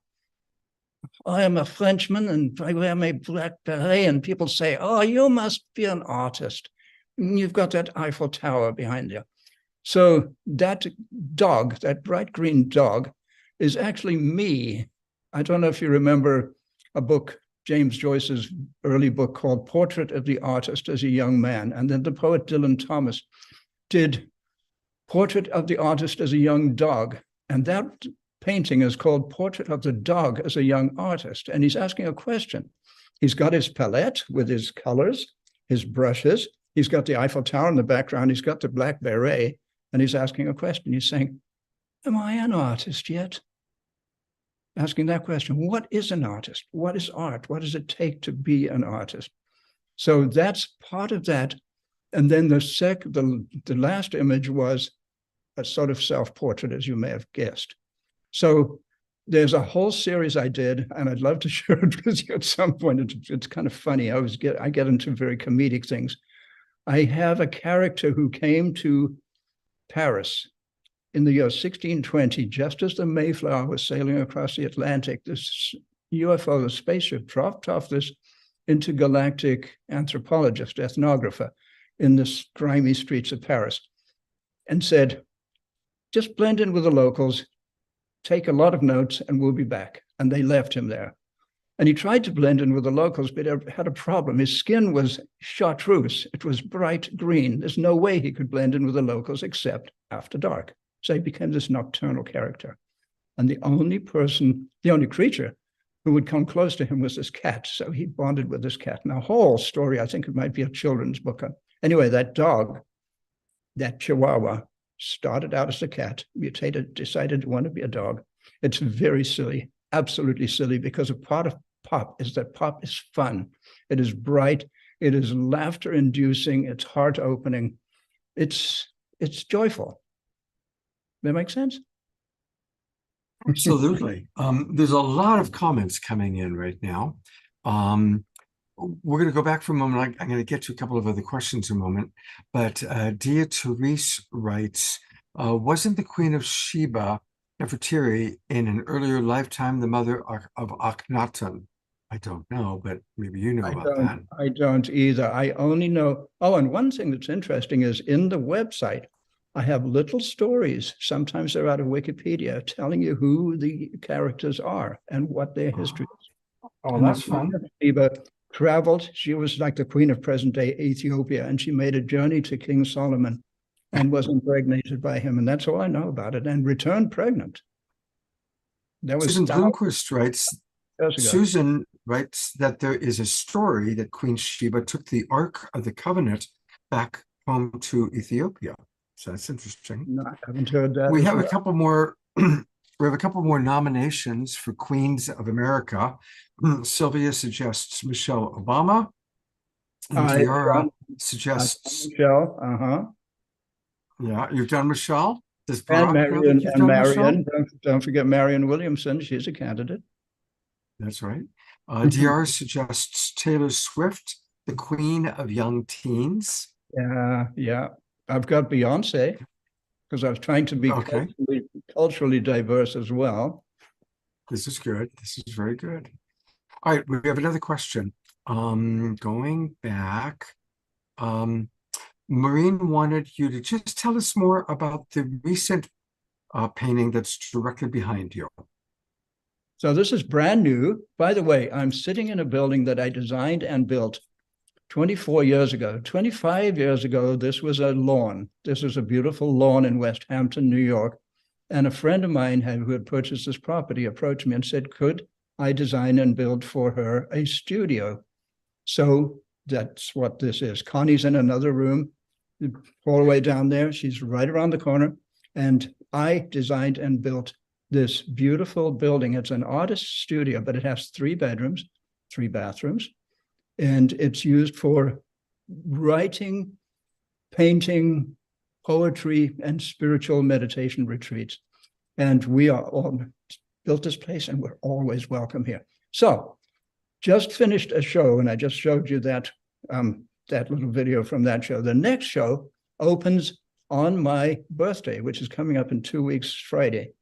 Speaker 5: I am a Frenchman and I wear my black beret, and people say, oh, you must be an artist. You've got that Eiffel Tower behind you. So that dog, that bright green dog, is actually me. I don't know if you remember a book, James Joyce's early book called Portrait of the Artist as a Young Man. And then the poet Dylan Thomas did Portrait of the Artist as a Young Dog. And that painting is called Portrait of the Dog as a Young Artist. And he's asking a question. He's got his palette with his colors, his brushes. He's got the Eiffel Tower in the background. He's got the black beret. And he's asking a question. He's saying, am I an artist yet? Asking that question. What is an artist? What is art? What does it take to be an artist? So that's part of that. And then the last image was a sort of self-portrait, as you may have guessed. So there's a whole series I did, and I'd love to share it with you at some point. It's kind of funny. I get into very comedic things. I have a character who came to Paris in the year 1620, just as the Mayflower was sailing across the Atlantic. This UFO, the spaceship, dropped off this intergalactic anthropologist, ethnographer, in the grimy streets of Paris, and said, just blend in with the locals, take a lot of notes, and we'll be back. And they left him there. And he tried to blend in with the locals, but he had a problem. His skin was chartreuse. It was bright green. There's no way he could blend in with the locals except after dark. So he became this nocturnal character. And the only creature who would come close to him was this cat. So he bonded with this cat. Now, whole story, I think it might be a children's book. Anyway, that dog, that Chihuahua, started out as a cat, mutated, decided to want to be a dog. It's very silly, absolutely silly, because a part of pop is that pop is fun. It is bright. It is laughter-inducing. It's heart-opening. It's joyful. That make sense?
Speaker 2: Absolutely. There's a lot of comments coming in right now. We're going to go back for a moment. I'm going to get to a couple of other questions in a moment. But Dia Therese writes, wasn't the Queen of Sheba, Nefertiti, in an earlier lifetime the mother of Akhenaten? I don't know, but maybe you know about that.
Speaker 5: I don't either. I only know. Oh, and one thing that's interesting is in the website, I have little stories. Sometimes they're out of Wikipedia telling you who the characters are and what their history is.
Speaker 2: Oh, that's fun.
Speaker 5: Sheba traveled. She was like the queen of present-day Ethiopia, and she made a journey to King Solomon and was impregnated by him. And that's all I know about it, and returned pregnant. That was
Speaker 2: Susan Bloomquist writes,
Speaker 5: years ago.
Speaker 2: Susan writes that there is a story that Queen Sheba took the Ark of the Covenant back home to Ethiopia. So that's interesting.
Speaker 5: No, I haven't heard that.
Speaker 2: We have a couple more. We have a couple more nominations for Queens of America. Sylvia suggests Michelle Obama. And Tiara suggests
Speaker 5: Michelle.
Speaker 2: Yeah, you've done Michelle. Does
Speaker 5: And
Speaker 2: Barack know that
Speaker 5: Marion.
Speaker 2: you've
Speaker 5: And
Speaker 2: done
Speaker 5: Marion.
Speaker 2: Michelle?
Speaker 5: Don't forget Marion Williamson. She's a candidate.
Speaker 2: That's right. Diara suggests Taylor Swift, the Queen of Young Teens.
Speaker 5: Yeah. I've got Beyonce because I was trying to be
Speaker 2: Okay.
Speaker 5: culturally diverse as well.
Speaker 2: This is good. This is very good. All right, we have another question. Going back, Maureen wanted you to just tell us more about the recent painting that's directly behind you.
Speaker 5: So this is brand new. By the way, I'm sitting in a building that I designed and built 24 years ago. 25 years ago, this was a lawn. This was a beautiful lawn in West Hampton, New York. And a friend of mine who had purchased this property approached me and said, could I design and build for her a studio? So that's what this is. Connie's in another room, all the way down there. She's right around the corner. And I designed and built this beautiful building. It's an artist's studio, but it has 3 bedrooms, 3 bathrooms. And it's used for writing, painting, poetry, and spiritual meditation retreats. And we are all built this place, and we're always welcome here. So just finished a show, and I just showed you that that little video from that show. The next show opens on my birthday, which is coming up in 2 weeks, Friday.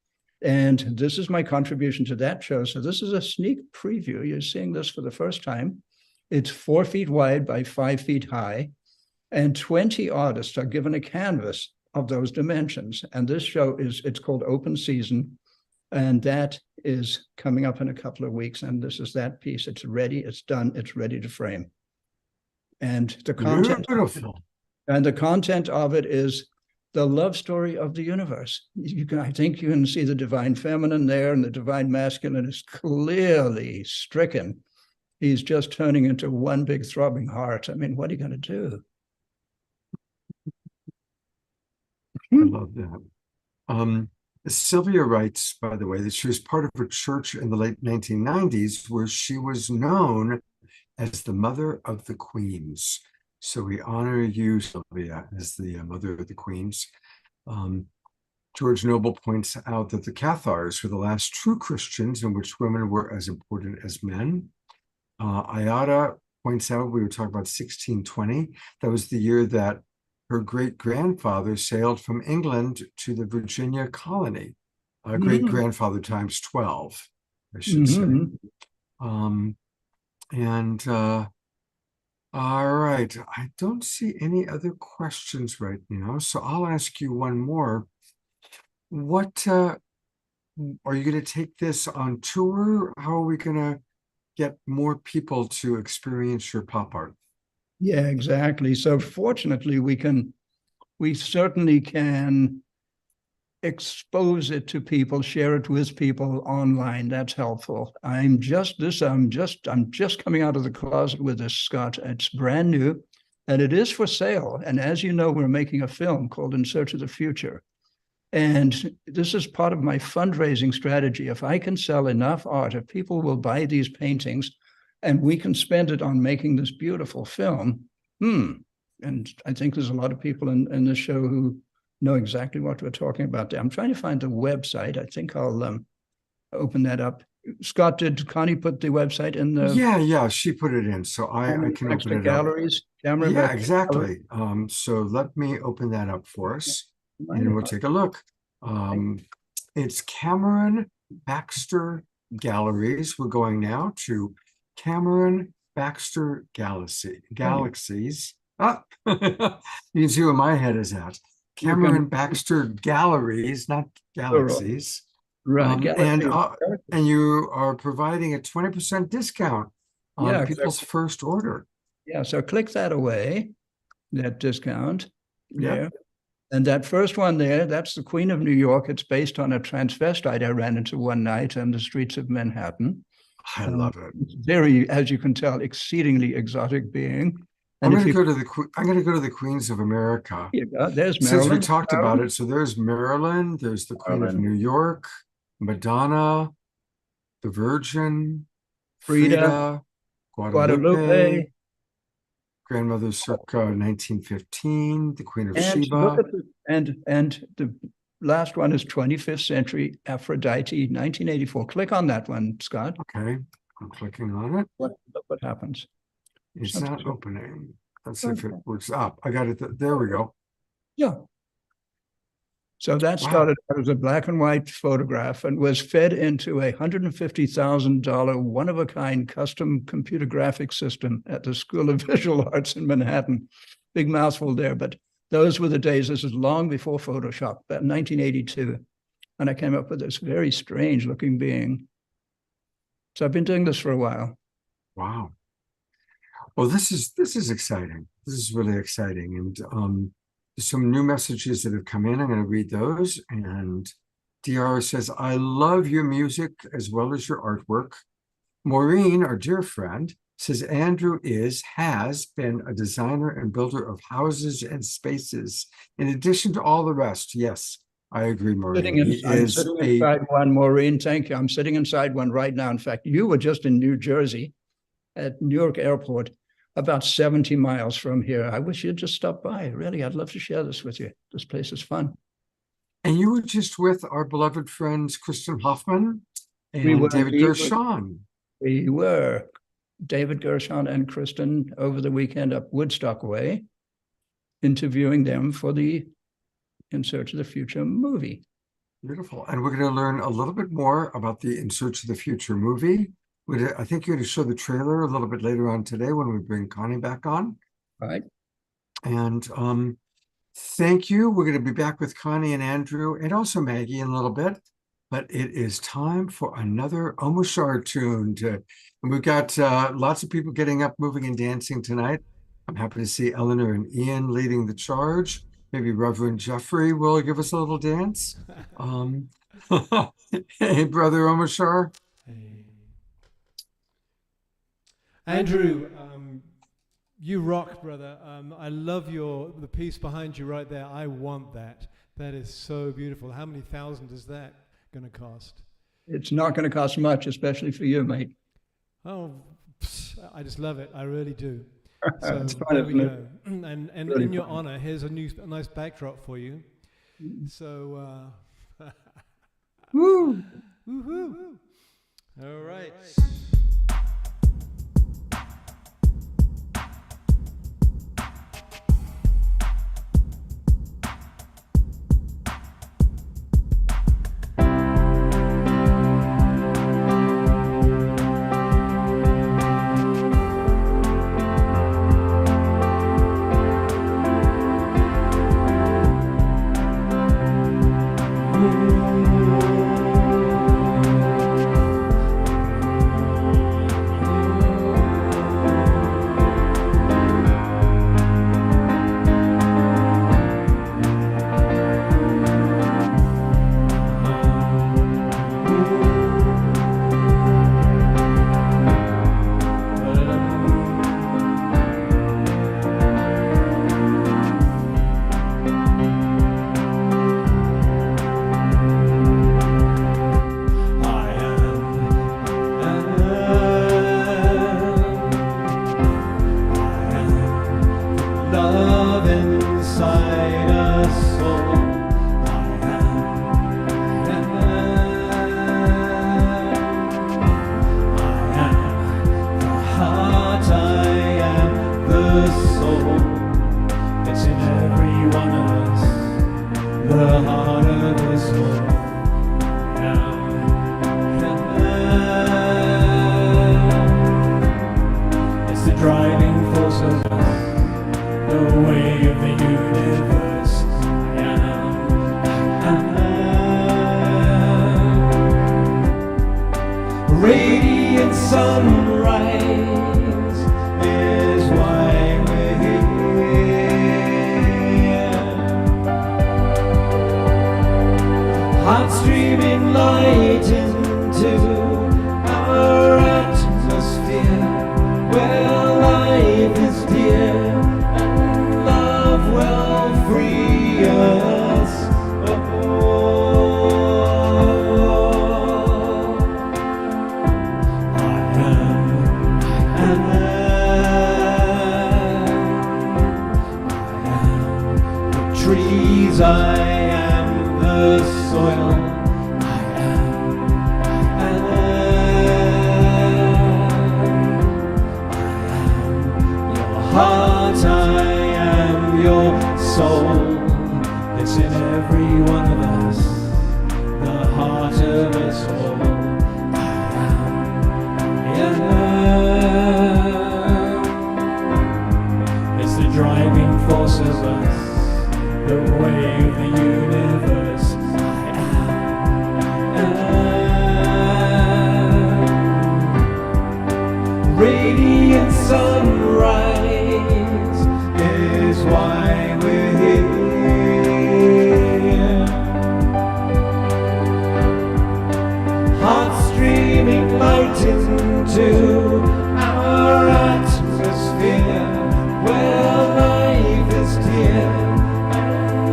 Speaker 5: And this is my contribution to that show. So this is a sneak preview. You're seeing this for the first time. It's 4 feet wide by 5 feet high, and 20 artists are given a canvas of those dimensions. And this show it's called Open Season, and that is coming up in a couple of weeks. And this is that piece. It's ready, it's done, it's ready to frame. And the content,
Speaker 2: Beautiful.
Speaker 5: and the content of it is the love story of the universe. I think you can see the divine feminine there, and the divine masculine is clearly stricken. He's just turning into one big throbbing heart. I mean, what are you going to do?
Speaker 2: I love that. Sylvia writes, by the way, that she was part of a church in the late 1990s where she was known as the Mother of the Queens. So we honor you, Sylvia, as the Mother of the Queens. George Noble points out that the Cathars were the last true Christians in which women were as important as men. Ayada points out, we were talking about 1620. That was the year that her great-grandfather sailed from England to the Virginia colony. Great-grandfather times 12, I should say. All right, I don't see any other questions right now, so I'll ask you one more. What are you going to take this on tour? How are we going to get more people to experience your pop art?
Speaker 5: Yeah, exactly. So fortunately, we certainly can expose it to people, share it with people online. That's helpful. I'm just coming out of the closet with this, Scott. It's brand new, and it is for sale. And as you know, we're making a film called In Search of the Future. And this is part of my fundraising strategy. If I can sell enough art, if people will buy these paintings, and we can spend it on making this beautiful film, and I think there's a lot of people in this show who know exactly what we're talking about there. I'm trying to find the website. I think I'll open that up. Scott, did Connie put the website in the?
Speaker 2: Yeah, she put it in, so I can open it
Speaker 5: galleries,
Speaker 2: up. Yeah, exactly. So let me open that up for us, and we'll take a look. It's Cameron Baxter Galleries. We're going now to Cameron Baxter Galaxies. You can see where my head is at. Cameron Baxter Galleries, not Galaxies.
Speaker 5: Right.
Speaker 2: And you are providing a 20% discount on people's first order.
Speaker 5: Yeah, so click that away, that discount.
Speaker 2: Yeah.
Speaker 5: And that first one there, that's the Queen of New York. It's based on a transvestite I ran into one night on the streets of Manhattan.
Speaker 2: I love it.
Speaker 5: Very, as you can tell, exceedingly exotic being.
Speaker 2: I'm going to go to the Queens of America.
Speaker 5: There's Marilyn.
Speaker 2: Since we talked about it, so there's Marilyn, there's the Queen of New York, Madonna, the Virgin, Frida, Guadalupe, grandmother circa 1915, the Queen of Sheba.
Speaker 5: And the last one is 25th century Aphrodite, 1984. Click on that one, Scott.
Speaker 2: Okay, I'm clicking on it.
Speaker 5: Look what happens.
Speaker 2: It's not opening. Let's see if it works up. I got it. There we go.
Speaker 5: Yeah. So that started out as a black and white photograph and was fed into a $150,000 one-of-a-kind custom computer graphics system at the School of Visual Arts in Manhattan. Big mouthful there, but those were the days. This is long before Photoshop, about 1982. And I came up with this very strange looking being. So I've been doing this for a while.
Speaker 2: Wow. Well, this is exciting. This is really exciting. And there's some new messages that have come in. I'm going to read those. And DR says, I love your music as well as your artwork. Maureen, our dear friend, says Andrew has been a designer and builder of houses and spaces, in addition to all the rest. Yes, I agree, Maureen.
Speaker 5: I'm sitting inside one, Maureen. Thank you. I'm sitting inside one right now. In fact, you were just in New Jersey at Newark Airport, about 70 miles from here. I wish you'd just stop by. Really, I'd love to share this with you. This place is fun.
Speaker 2: And you were just with our beloved friends, Kristen Hoffman
Speaker 5: We
Speaker 2: and
Speaker 5: were
Speaker 2: David
Speaker 5: indeed.
Speaker 2: Gershon.
Speaker 5: We were, David Gershon and Kristen, over the weekend up Woodstock Way, interviewing them for the In Search of the Future movie.
Speaker 2: Beautiful. And we're going to learn a little bit more about the In Search of the Future movie. I think you're going to show the trailer a little bit later on today when we bring Connie back on.
Speaker 5: All right.
Speaker 2: And thank you. We're going to be back with Connie and Andrew and also Maggie in a little bit. But it is time for another Omoshar tune. And we've got lots of people getting up, moving, and dancing tonight. I'm happy to see Eleanor and Ian leading the charge. Maybe Reverend Jeffrey will give us a little dance. Hey, Brother Omoshar.
Speaker 3: Hey. Andrew, you rock, brother. I love the piece behind you right there. I want that. That is so beautiful. How many thousand is that going to cost?
Speaker 5: It's not going to cost much, especially for you, mate.
Speaker 3: Oh, I just love it. I really do. So
Speaker 5: It's fun,
Speaker 3: there we
Speaker 5: isn't it?
Speaker 3: go. And
Speaker 5: Really
Speaker 3: in your
Speaker 5: fun.
Speaker 3: honor, here's a nice backdrop for you. So,
Speaker 5: Woo!
Speaker 3: woohoo! All right. Radiant sunrise is why we're here. Heart streaming light into our atmosphere, where life is dear and love will free us. Trees, I am the soil. I am your heart, I am your soul. It's in every one of us, the heart of us all. I am. It's the driving force of us, the way of the universe. I am. Radiant sunrise is why we're here. Heart streaming light into our atmosphere, where life is dear.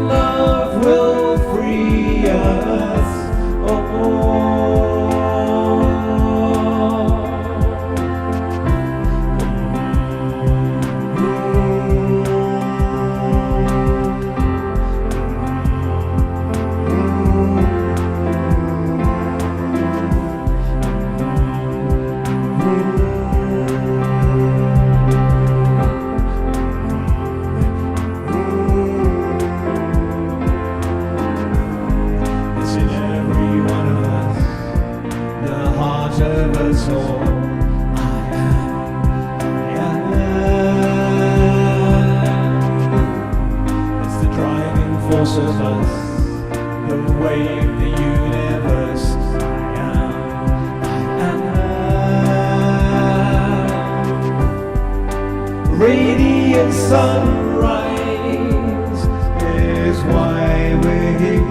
Speaker 3: Love will free us. Oh. force of us, the wave, the universe. I am. Radiant sunrise is why we're here.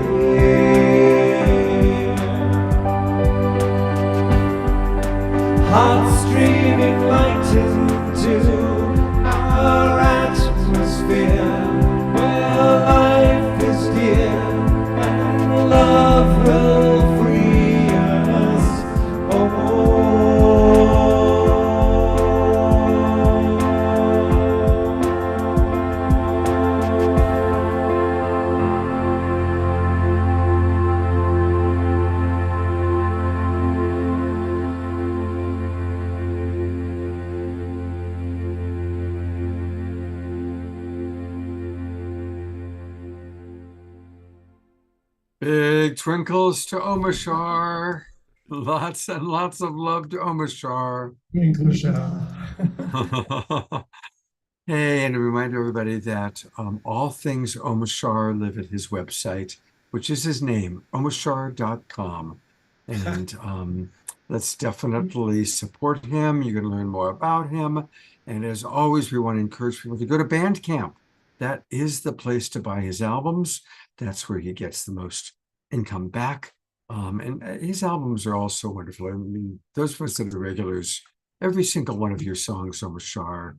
Speaker 3: Hearts streaming light into our atmosphere, where life is dear and love will free us.
Speaker 2: Big twinkles to Omashar. Lots and lots of love to Omashar. Hey, and a reminder everybody that all things Omashar live at his website, which is his name, omashar.com. And let's definitely support him. You're going to learn more about him. And as always, we want to encourage people to go to Bandcamp. That is the place to buy his albums. That's where he gets the most income back. And his albums are all so wonderful. I mean, those of us that are regulars, every single one of your songs, Omashar,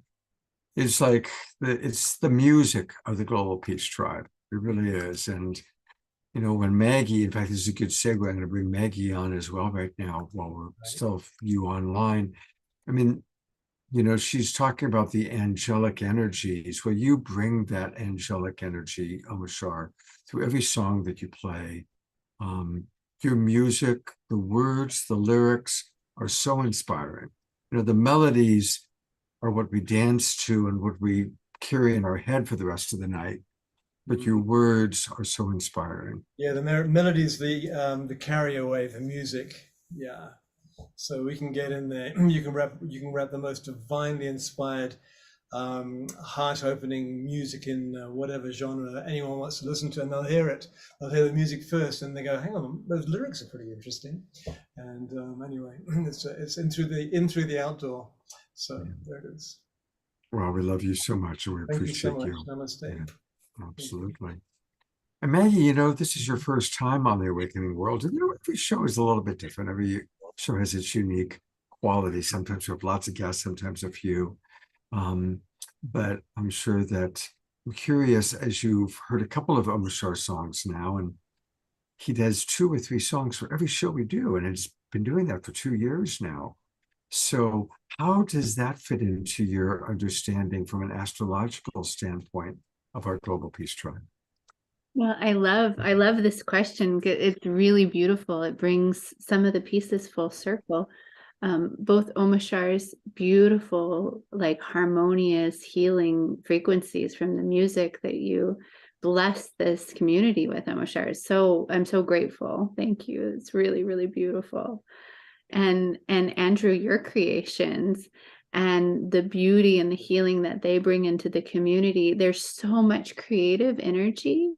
Speaker 2: is like it's the music of the Global Peace Tribe. It really is. And you know, when Maggie, in fact, this is a good segue. I'm going to bring Maggie on as well right now while we're still you online. I mean, you know, she's talking about the angelic energies. Well, you bring that angelic energy, Omashar, through every song that you play. Your music, the words, the lyrics are so inspiring. You know, the melodies are what we dance to and what we carry in our head for the rest of the night. But your words are so inspiring.
Speaker 7: Yeah, the melodies, the carrier wave, the music. Yeah. So we can get in there. You can rap the most divinely inspired, heart-opening music in whatever genre anyone wants to listen to, and they'll hear it. They'll hear the music first, and they go, "Hang on, those lyrics are pretty interesting." And anyway, it's in through the outdoor. So there it is.
Speaker 2: Well, we love you so much, and we
Speaker 7: Thank
Speaker 2: appreciate
Speaker 7: you so
Speaker 2: you.
Speaker 7: much. Namaste.
Speaker 2: Yeah, absolutely. And Maggie, you know, this is your first time on the Awakening World. And you know, every show is a little bit different. Every show has its unique quality. Sometimes we have lots of guests, sometimes a few. But I'm sure that I'm curious, as you've heard a couple of Omashar songs now, and he does 2 or 3 songs for every show we do, and it's been doing that for 2 years now. So how does that fit into your understanding from an astrological standpoint of our Global Peace Tribe?
Speaker 6: Well, I love this question. It's really beautiful. It brings some of the pieces full circle. Both Omashar's beautiful, like harmonious healing frequencies from the music that you bless this community with, Omashar. So I'm so grateful. Thank you. It's really, really beautiful. And Andrew, your creations and the beauty and the healing that they bring into the community. There's so much creative energy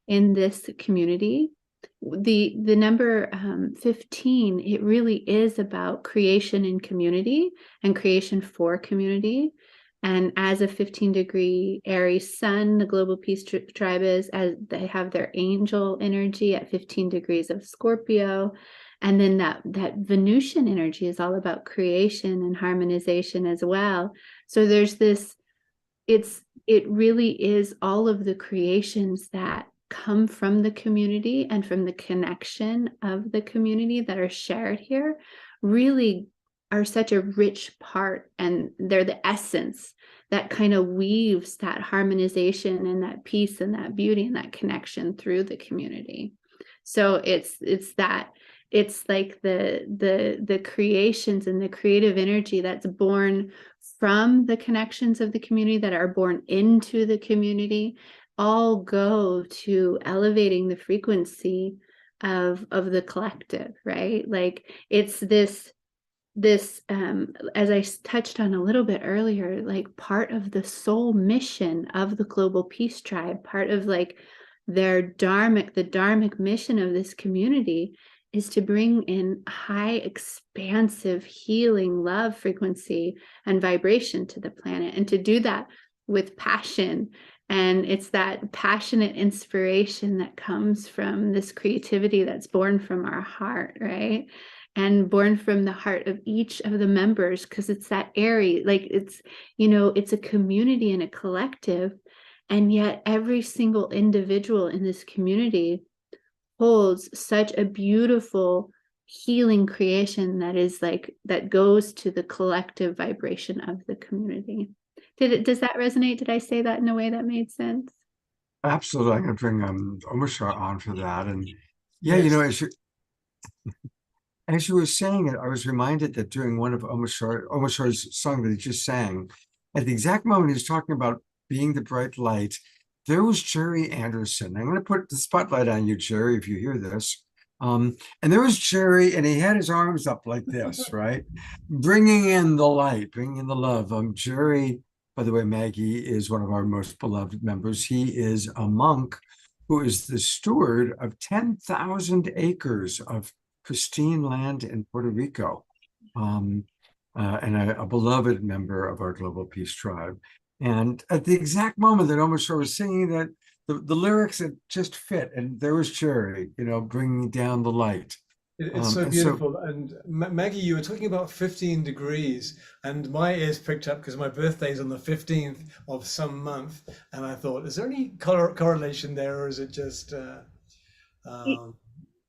Speaker 6: in this community. The number 15, it really is about creation in community and creation for community. And as a 15-degree Aries sun, the Global Peace Tribe is, as they have their angel energy at 15 degrees of Scorpio. And then that Venusian energy is all about creation and harmonization as well. So there's this, it really is all of the creations that come from the community and from the connection of the community that are shared here really are such a rich part, and they're the essence that kind of weaves that harmonization and that peace and that beauty and that connection through the community. So it's like the creations and the creative energy that's born from the connections of the community that are born into the community all go to elevating the frequency of the collective, right? Like it's this as I touched on a little bit earlier, like part of the soul mission of the Global Peace Tribe, part of like the dharmic mission of this community is to bring in high, expansive, healing love frequency and vibration to the planet, and to do that with passion. And it's that passionate inspiration that comes from this creativity that's born from our heart, right? And born from the heart of each of the members, because it's that airy, like it's, it's a community and a collective. And yet every single individual in this community holds such a beautiful healing creation that goes to the collective vibration of the community. Does that resonate? Did I say that in a way that made sense?
Speaker 2: Absolutely. I'm going to bring Omashar on for that. And yeah,
Speaker 7: Yes.
Speaker 2: as you were saying it, I was reminded that during one of Omashar's song that he just sang, at the exact moment he was talking about being the bright light, there was Jerry Anderson. I'm going to put the spotlight on you, Jerry, if you hear this. And there was Jerry, and he had his arms up like this, right? Bringing in the light, bringing in the love. Jerry, by the way, Maggie is one of our most beloved members. He is a monk who is the steward of 10,000 acres of pristine land in Puerto Rico, and a beloved member of our Global Peace Tribe. And at the exact moment that Omashar was singing that, the lyrics had just fit, and there was Jerry, bringing down the light.
Speaker 7: It's so beautiful. And Maggie, you were talking about 15 degrees, and my ears pricked up because my birthday is on the 15th of some month. And I thought, is there any correlation there, or is it just...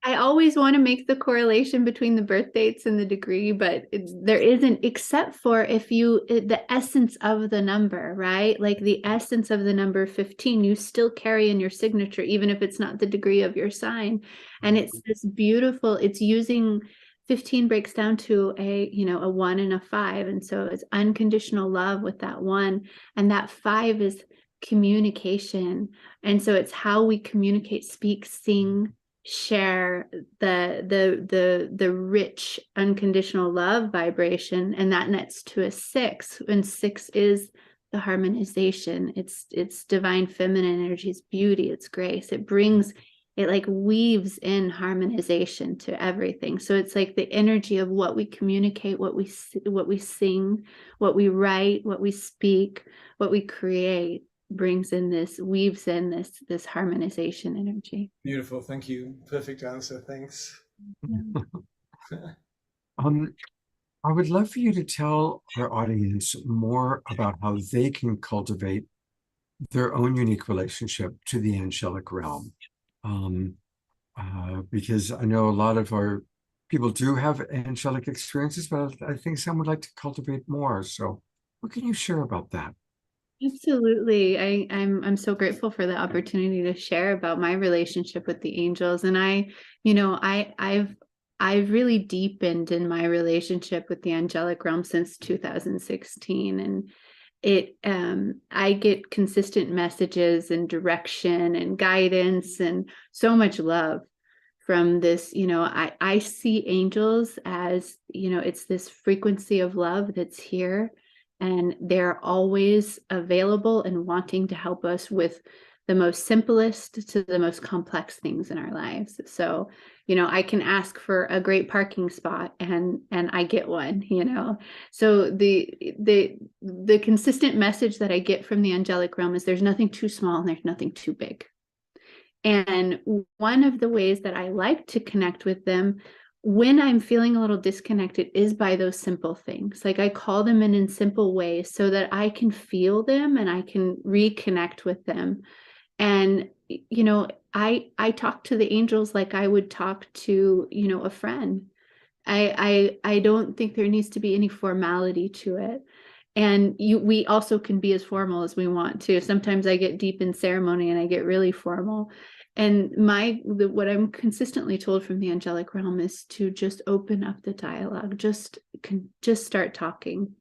Speaker 6: I always want to make the correlation between the birth dates and the degree, but there isn't, except for the essence of the number, right? Like the essence of the number 15, you still carry in your signature, even if it's not the degree of your sign. And it's this beautiful, it's using 15 breaks down to a 1 and a 5. And so it's unconditional love with that 1. And that 5 is communication. And so it's how we communicate, speak, sing, share the rich unconditional love vibration, and that nets to a 6, and 6 is the harmonization. It's divine feminine energy, it's beauty, it's grace. It like weaves in harmonization to everything. So it's like the energy of what we communicate, what we sing, what we write, what we speak, what we create weaves in this harmonization energy.
Speaker 7: Beautiful. Thank you. Perfect answer. Thanks.
Speaker 2: I would love for you to tell our audience more about how they can cultivate their own unique relationship to the angelic realm. Because I know a lot of our people do have angelic experiences, but I think some would like to cultivate more. So what can you share about that?
Speaker 6: Absolutely. I'm so grateful for the opportunity to share about my relationship with the angels. And I've really deepened in my relationship with the angelic realm since 2016. And I get consistent messages and direction and guidance and so much love from this. I see angels as, it's this frequency of love that's here. And they're always available and wanting to help us with the most simplest to the most complex things in our lives. So, I can ask for a great parking spot and I get one, So the consistent message that I get from the angelic realm is there's nothing too small and there's nothing too big. And one of the ways that I like to connect with them when I'm feeling a little disconnected is by those simple things. Like I call them in simple ways so that I can feel them and I can reconnect with them. And, I talk to the angels like I would talk to, a friend. I don't think there needs to be any formality to it. And we also can be as formal as we want to. Sometimes I get deep in ceremony and I get really formal. And what I'm consistently told from the angelic realm is to just open up the dialogue, just start talking.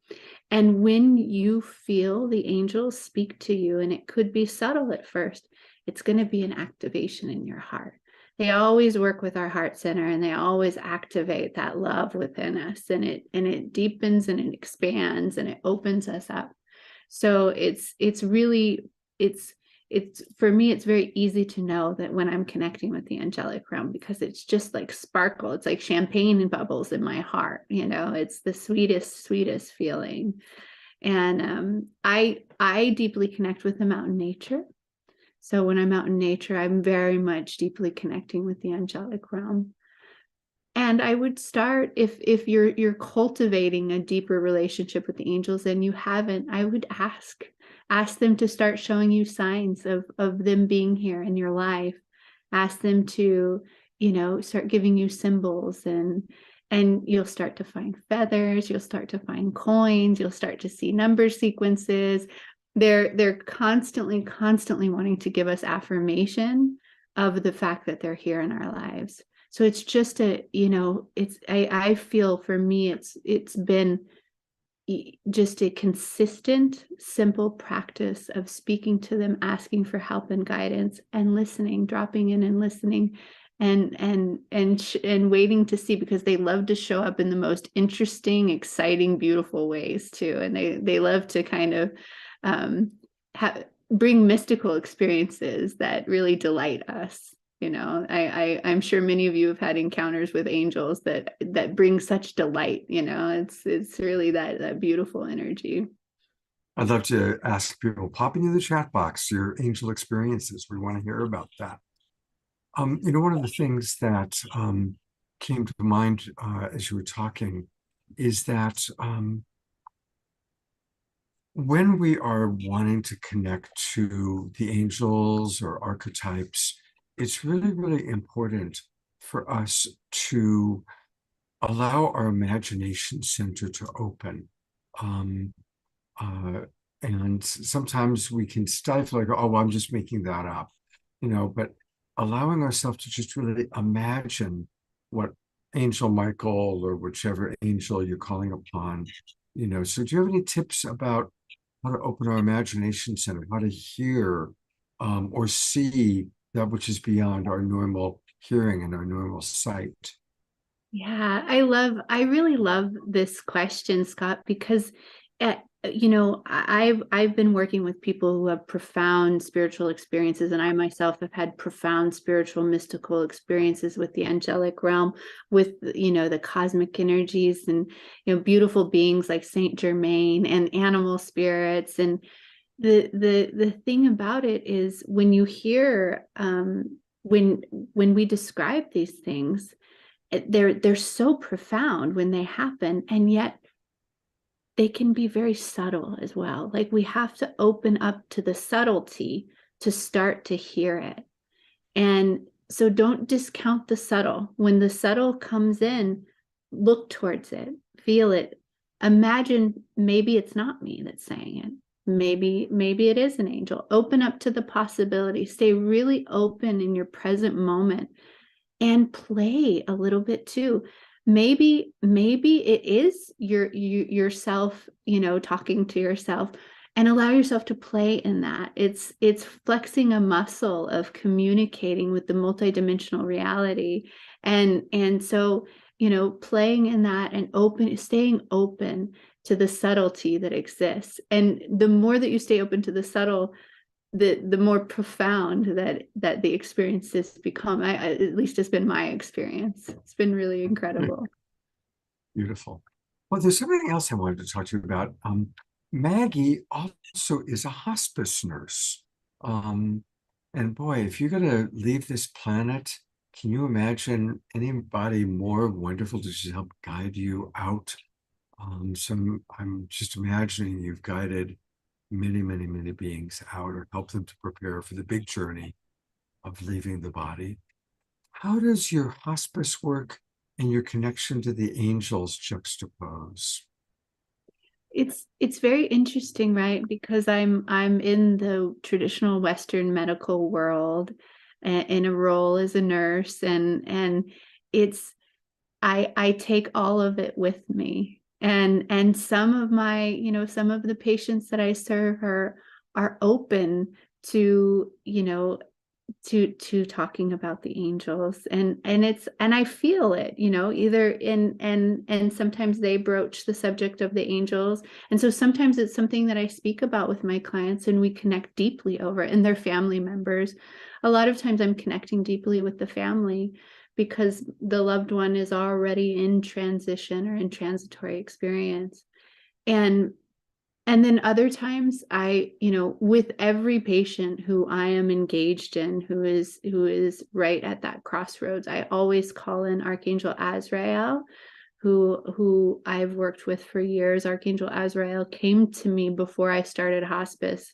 Speaker 6: And when you feel the angels speak to you, and it could be subtle at first, it's going to be an activation in your heart. They always work with our heart center, and they always activate that love within us, and it deepens and it expands and it opens us up. So it's it's for me, it's very easy to know that when I'm connecting with the angelic realm, because it's just like sparkle. It's like champagne and bubbles in my heart. It's the sweetest feeling. And I deeply connect with the mountain nature. So when I'm out in nature, I'm very much deeply connecting with the angelic realm. And I would start, if you're cultivating a deeper relationship with the angels and you haven't, I would ask them to start showing you signs of them being here in your life. Ask them to, start giving you symbols, and you'll start to find feathers, you'll start to find coins, you'll start to see number sequences. They're constantly wanting to give us affirmation of the fact that they're here in our lives. So it's just I feel for me, it's been just a consistent, simple practice of speaking to them, asking for help and guidance, and listening, dropping in and listening, and waiting to see, because they love to show up in the most interesting, exciting, beautiful ways too. And they love to kind of bring mystical experiences that really delight us. I'm sure many of you have had encounters with angels that bring such delight. It's really that beautiful energy.
Speaker 2: I'd love to ask people, pop into the chat box your angel experiences. We want to hear about that. One of the things that came to mind as you were talking is that when we are wanting to connect to the angels or archetypes, it's really, really important for us to allow our imagination center to open. And sometimes we can stifle, like, oh, well, I'm just making that up, but allowing ourselves to just really imagine what Angel Michael or whichever angel you're calling upon, So do you have any tips about how to open our imagination center, how to hear or see that which is beyond our normal hearing and our normal sight?
Speaker 6: Yeah, I really love this question, Scott, because I've been working with people who have profound spiritual experiences, and I myself have had profound spiritual, mystical experiences with the angelic realm, with the cosmic energies, and beautiful beings like Saint Germain and animal spirits. And the thing about it is, when you hear when we describe these things, they're so profound when they happen, and yet they can be very subtle as well. Like, we have to open up to the subtlety to start to hear it. And so don't discount the subtle. When the subtle comes in, look towards it, feel it, imagine maybe it's not me that's saying it. Maybe it is an angel. Open up to the possibility. Stay really open in your present moment, and play a little bit too. Maybe it is yourself, talking to yourself, and allow yourself to play in that. It's flexing a muscle of communicating with the multidimensional reality. And so, playing in that and staying open to the subtlety that exists. And the more that you stay open to the subtle, the more profound that the experiences become. At least it's been my experience. It's been really incredible.
Speaker 2: Beautiful. Well, there's something else I wanted to talk to you about. Maggie also is a hospice nurse. And boy, if you're going to leave this planet, can you imagine anybody more wonderful to just help guide you out? So I'm just imagining you've guided many, many, many beings out, or help them to prepare for the big journey of leaving the body. How does your hospice work and your connection to the angels juxtapose?
Speaker 6: It's very interesting, right? Because I'm in the traditional Western medical world, in a role as a nurse, and it's I take all of it with me. And some of my, some of the patients that I serve are open to, to talking about the angels, and I feel it, either and sometimes they broach the subject of the angels, and so sometimes it's something that I speak about with my clients and we connect deeply over it, and their family members. A lot of times I'm connecting deeply with the family because the loved one is already in transition or in transitory experience. And then other times I, with every patient who I am engaged in, who is right at that crossroads, I always call in Archangel Azrael, who I've worked with for years. Archangel Azrael came to me before I started hospice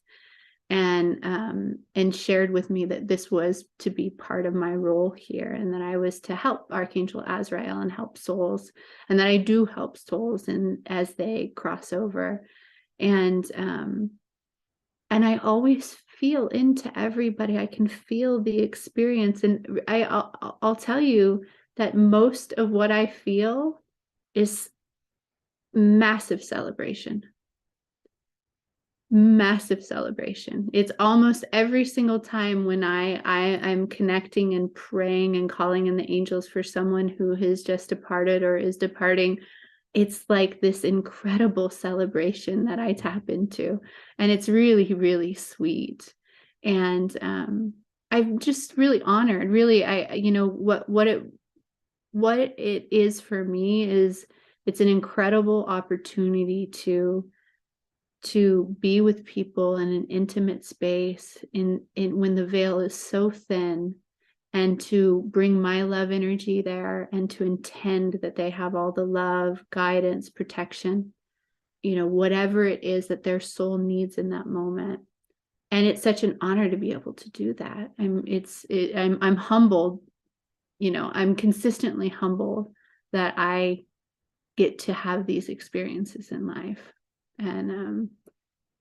Speaker 6: and shared with me that this was to be part of my role here, and that I was to help Archangel Azrael and help souls, and that I do help souls as they cross over. And I always feel into everybody. I can feel the experience, and I'll tell you that most of what I feel is massive celebration. Massive celebration. It's almost every single time when I'm connecting and praying and calling in the angels for someone who has just departed or is departing. It's like this incredible celebration that I tap into, and it's really, really sweet. And I'm just really honored. Really, what it is for me is it's an incredible opportunity to be with people in an intimate space in when the veil is so thin, and to bring my love energy there, and to intend that they have all the love, guidance, protection, whatever it is that their soul needs in that moment. And it's such an honor to be able to do that. I'm humbled, I'm consistently humbled that I get to have these experiences in life.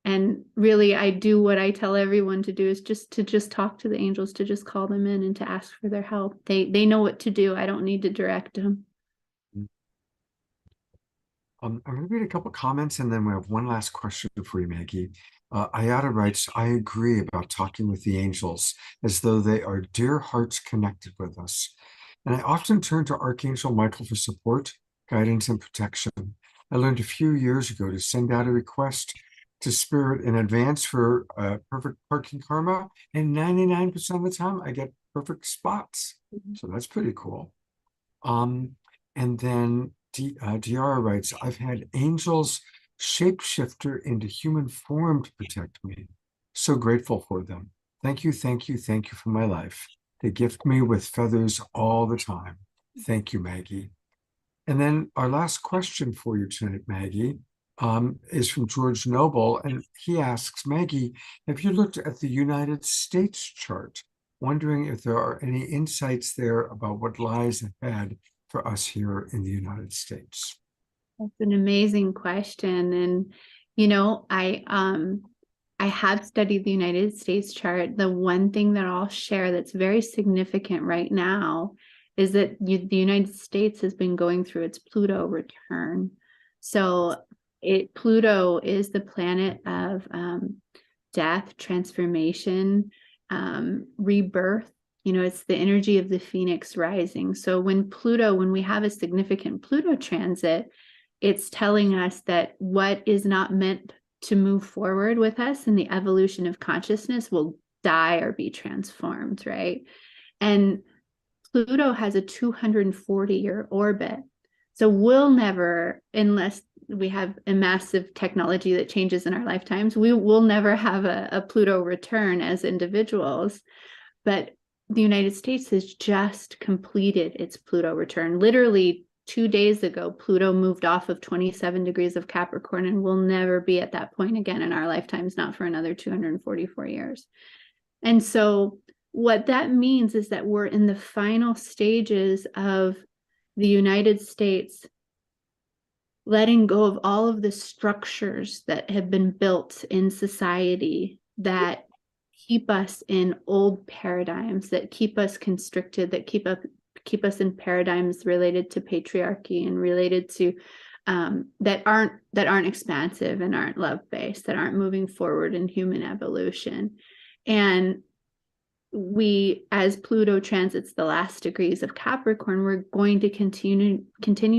Speaker 6: And really, I do what I tell everyone to do, is just talk to the angels, to just call them in and to ask for their help. They know what to do. I don't need to direct them.
Speaker 2: I'm going to read a couple comments and then we have one last question for you, Maggie. Ayada writes, I agree about talking with the angels as though they are dear hearts connected with us. And I often turn to Archangel Michael for support, guidance, and protection. I learned a few years ago to send out a request to Spirit in advance for perfect parking karma, and 99% of the time I get perfect spots. So that's pretty cool. And then Diara writes, I've had angels shapeshifter into human form to protect me. So grateful for them. Thank you, thank you, thank you for my life. They gift me with feathers all the time. Thank you, Maggie. And then our last question for you tonight, Maggie, is from George Noble. And he asks, Maggie, have you looked at the United States chart? Wondering if there are any insights there about what lies ahead for us here in the United States.
Speaker 6: That's an amazing question. And, I have studied the United States chart. The one thing that I'll share that's very significant right now is that the United States has been going through its Pluto return. So Pluto is the planet of death, transformation, rebirth. It's the energy of the phoenix rising. So when we have a significant Pluto transit, it's telling us that what is not meant to move forward with us in the evolution of consciousness will die or be transformed, right? And Pluto has a 240-year orbit. So we'll never, unless we have a massive technology that changes in our lifetimes, we will never have a Pluto return as individuals. But the United States has just completed its Pluto return. Literally 2 days ago, Pluto moved off of 27 degrees of Capricorn and will never be at that point again in our lifetimes, not for another 244 years. And so what that means is that we're in the final stages of the United States letting go of all of the structures that have been built in society that keep us in old paradigms, that keep us constricted, that keep us in paradigms related to patriarchy and related to that aren't expansive and aren't love-based, that aren't moving forward in human evolution. And we, as Pluto transits the last degrees of Capricorn, we're going to continue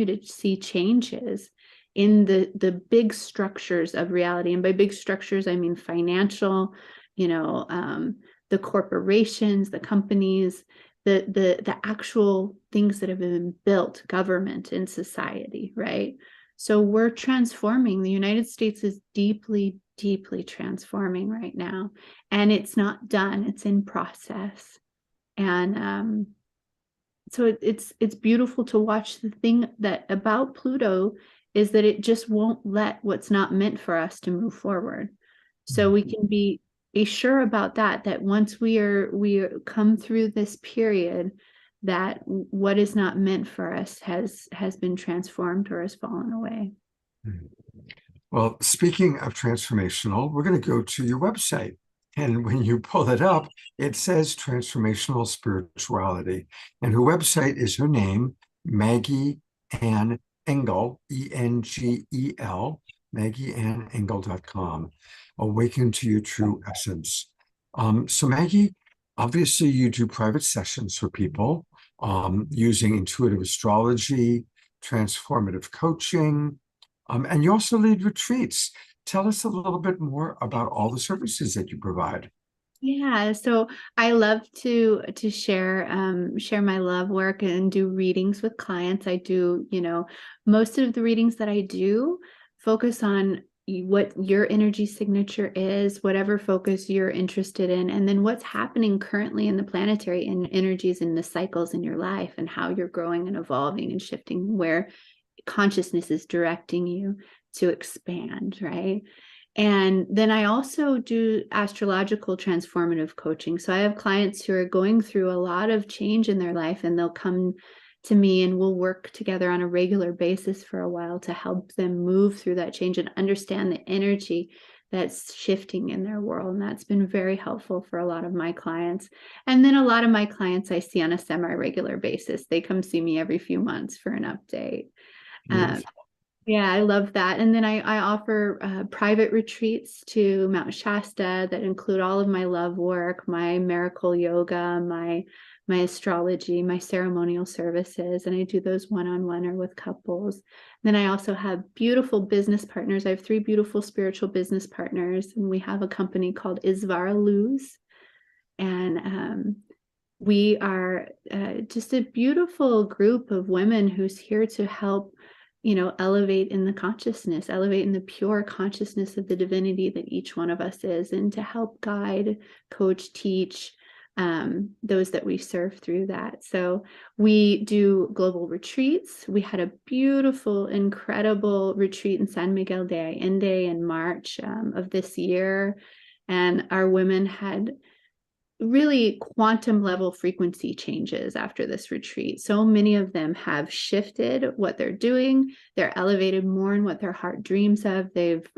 Speaker 6: to see changes in the big structures of reality. And by big structures, I mean financial, the corporations, the companies, the actual things that have been built, government and society, right? So we're transforming. The United States is deeply, deeply transforming right now. And it's not done, it's in process. And so it's beautiful to watch. The thing that about Pluto is that it just won't let what's not meant for us to move forward. So we can be sure about that once we come through this period, that what is not meant for us has been transformed or has fallen away.
Speaker 2: Well, speaking of transformational, we're going to go to your website. And when you pull it up, it says Transformational Spirituality. And her website is her name, Maggie Ann Engel, E-N-G-E-L, MaggieAnnEngel.com. Awaken to your true essence. So Maggie, obviously you do private sessions for people using intuitive astrology, transformative coaching, and you also lead retreats. Tell us a little bit more about all the services that you provide.
Speaker 6: Yeah, so I love to share my love work and do readings with clients. I do, most of the readings that I do focus on what your energy signature is, whatever focus you're interested in, and then what's happening currently in the planetary energies and the cycles in your life, and how you're growing and evolving and shifting, where consciousness is directing you to expand, right? And then I also do astrological transformative coaching. So I have clients who are going through a lot of change in their life, and they'll come to me and we'll work together on a regular basis for a while to help them move through that change and understand the energy that's shifting in their world. And that's been very helpful for a lot of my clients. And then a lot of my clients I see on a semi-regular basis. They come see me every few months for an update. Yeah, I love that. And then I offer private retreats to Mount Shasta that include all of my love work, my miracle yoga, my astrology, my ceremonial services, and I do those one-on-one or with couples. Then I also have beautiful business partners. I have 3 beautiful spiritual business partners, and we have a company called Isvara Luz. And we are just a beautiful group of women who's here to help elevate in the consciousness, elevate in the pure consciousness of the divinity that each one of us is, and to help guide, coach, teach those that we serve through that. So we do global retreats. We had a beautiful, incredible retreat in San Miguel de Allende in March of this year. And our women had really quantum level frequency changes after this retreat. So many of them have shifted what they're doing. They're elevated more in what their heart dreams of. They've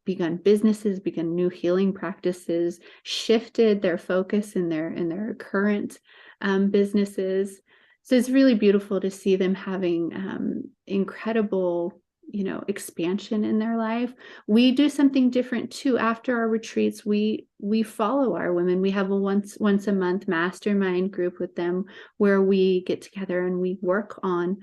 Speaker 6: begun businesses, begun new healing practices, shifted their focus in their current businesses. So it's really beautiful to see them having incredible expansion in their life. We do something different too. After our retreats, we follow our women. We have a once a month mastermind group with them where we get together and we work on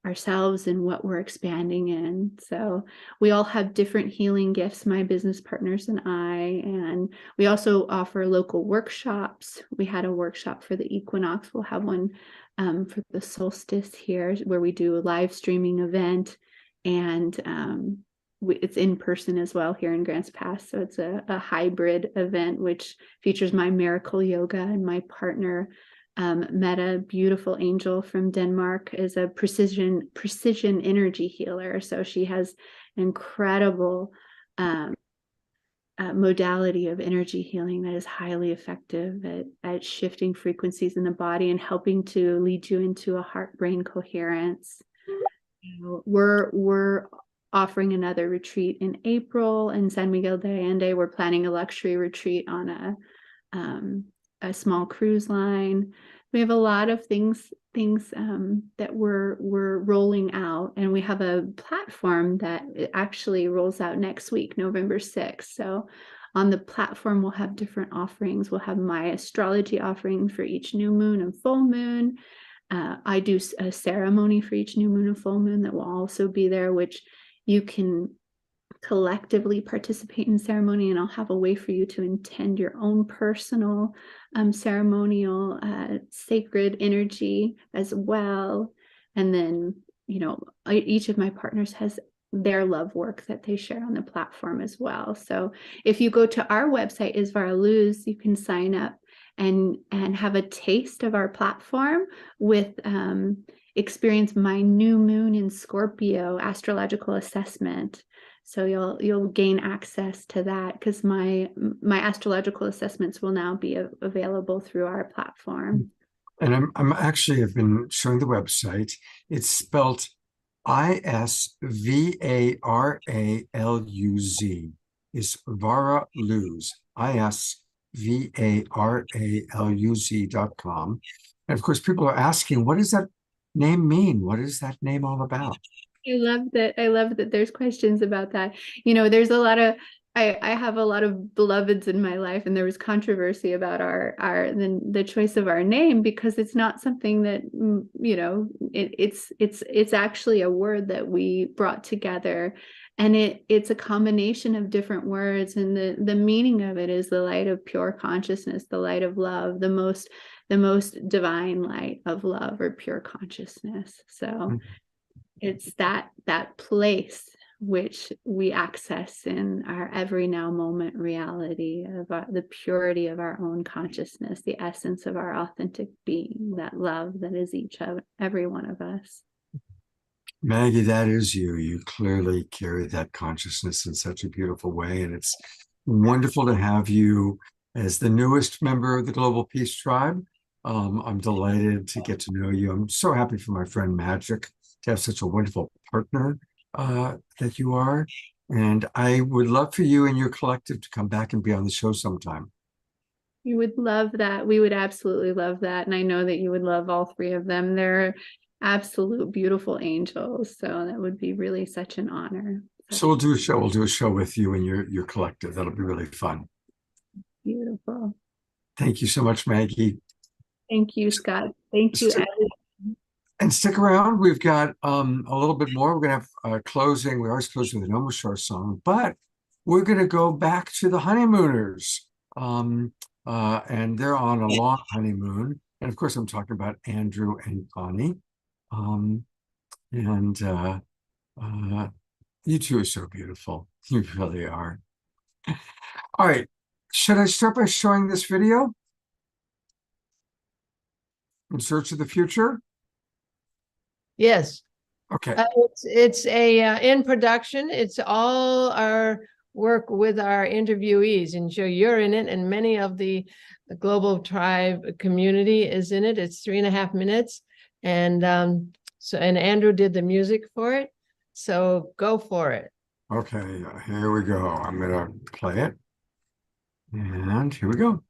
Speaker 6: ourselves and what we're expanding in. So we all have different healing gifts, my business partners and I, and we also offer local workshops. We had a workshop for the equinox. We'll have one for the solstice here where we do a live streaming event. And it's in person as well here in Grants Pass. So it's a hybrid event, which features my miracle yoga, and my partner, Meta, beautiful angel from Denmark, is a precision energy healer. So she has incredible modality of energy healing that is highly effective at shifting frequencies in the body and helping to lead you into a heart-brain coherence. We're offering another retreat in April in San Miguel de Allende. We're planning a luxury retreat on a small cruise line. We have a lot of things that we're rolling out, and we have a platform that actually rolls out next week, November 6th. So on the platform, we'll have different offerings. We'll have my astrology offering for each new moon and full moon. I do a ceremony for each new moon and full moon that will also be there, which you can collectively participate in ceremony, and I'll have a way for you to intend your own personal ceremonial sacred energy as well. And then, you know, each of my partners has their love work that they share on the platform as well. So if you go to our website, Isvara Luz, you can sign up and have a taste of our platform with experience my new moon in Scorpio astrological assessment. So you'll gain access to that, because my astrological assessments will now be available through our platform.
Speaker 2: And I'm actually have been showing the website. It's spelled ISVARALUZ. Is Vara Luz. ISVARALUZ.com. And of course, people are asking, what does that name mean? What is that name all about?
Speaker 6: I love that there's questions about that. You know, there's a lot of, I have a lot of beloveds in my life, and there was controversy about the choice of our name, because it's not something that, you know, it's actually a word that we brought together, and it's a combination of different words, and the meaning of it is the light of pure consciousness, the light of love, the most divine light of love or pure consciousness. So it's that place which we access in our every now moment reality of the purity of our own consciousness, the essence of our authentic being, that love that is every one of us.
Speaker 2: Maggie, that is you. You clearly carry that consciousness in such a beautiful way. And it's wonderful to have you as the newest member of the Global Peace Tribe. I'm delighted to get to know you. I'm so happy for my friend Magic to have such a wonderful partner that you are. And I would love for you and your collective to come back and be on the show sometime.
Speaker 6: You would love that. We would absolutely love that. And I know that you would love all three of them. They're absolute beautiful angels. So that would be really such an honor.
Speaker 2: So we'll do a show. We'll do a show with you and your collective. That'll be really fun.
Speaker 6: Beautiful.
Speaker 2: Thank you so much, Maggie.
Speaker 6: Thank you, Scott. Thank you, everyone.
Speaker 2: And stick around. We've got a little bit more. We're going to have closing. We always close with an Namaskar song, but we're going to go back to the honeymooners. And they're on a long honeymoon. And of course, I'm talking about Andrew and Connie. You two are so beautiful. You really are. All right. Should I start by showing this video? In Search of the Future?
Speaker 8: Yes.
Speaker 2: Okay.
Speaker 8: It's in production. It's all our work with our interviewees, and so you're in it, and many of the Global Tribe community is in it. It's 3.5 minutes, and and Andrew did the music for it. So go for it.
Speaker 2: Okay, here we go. I'm gonna play it, and here we go.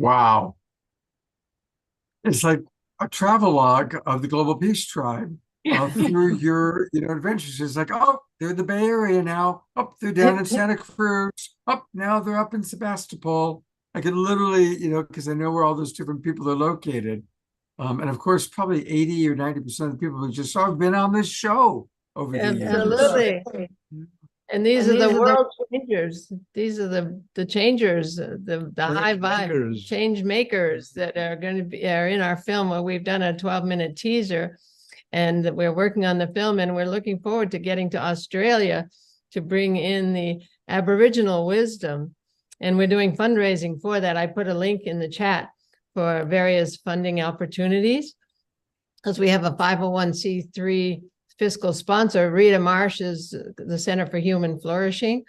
Speaker 2: Wow. It's like a travelogue of the Global Peace Tribe through your, adventures. It's like, oh, they're in the Bay Area now. Up, they're down in Santa Cruz. Up, now they're up in Sebastopol. I can literally, because I know where all those different people are located. And of course, probably 80 or 90% of the people who just saw have been on this show over the years.
Speaker 8: Absolutely. And these are the world changers. These are the changers, the high vibe
Speaker 5: makers.
Speaker 8: change makers that are going to be are in our film. Where we've done a 12-minute teaser, and we're working on the film, and we're looking forward to getting to Australia to bring in the Aboriginal wisdom. And we're doing fundraising for that. I put a link in the chat for various funding opportunities, because we have a 501c3 fiscal sponsor. Rita Marsh is the Center for Human Flourishing.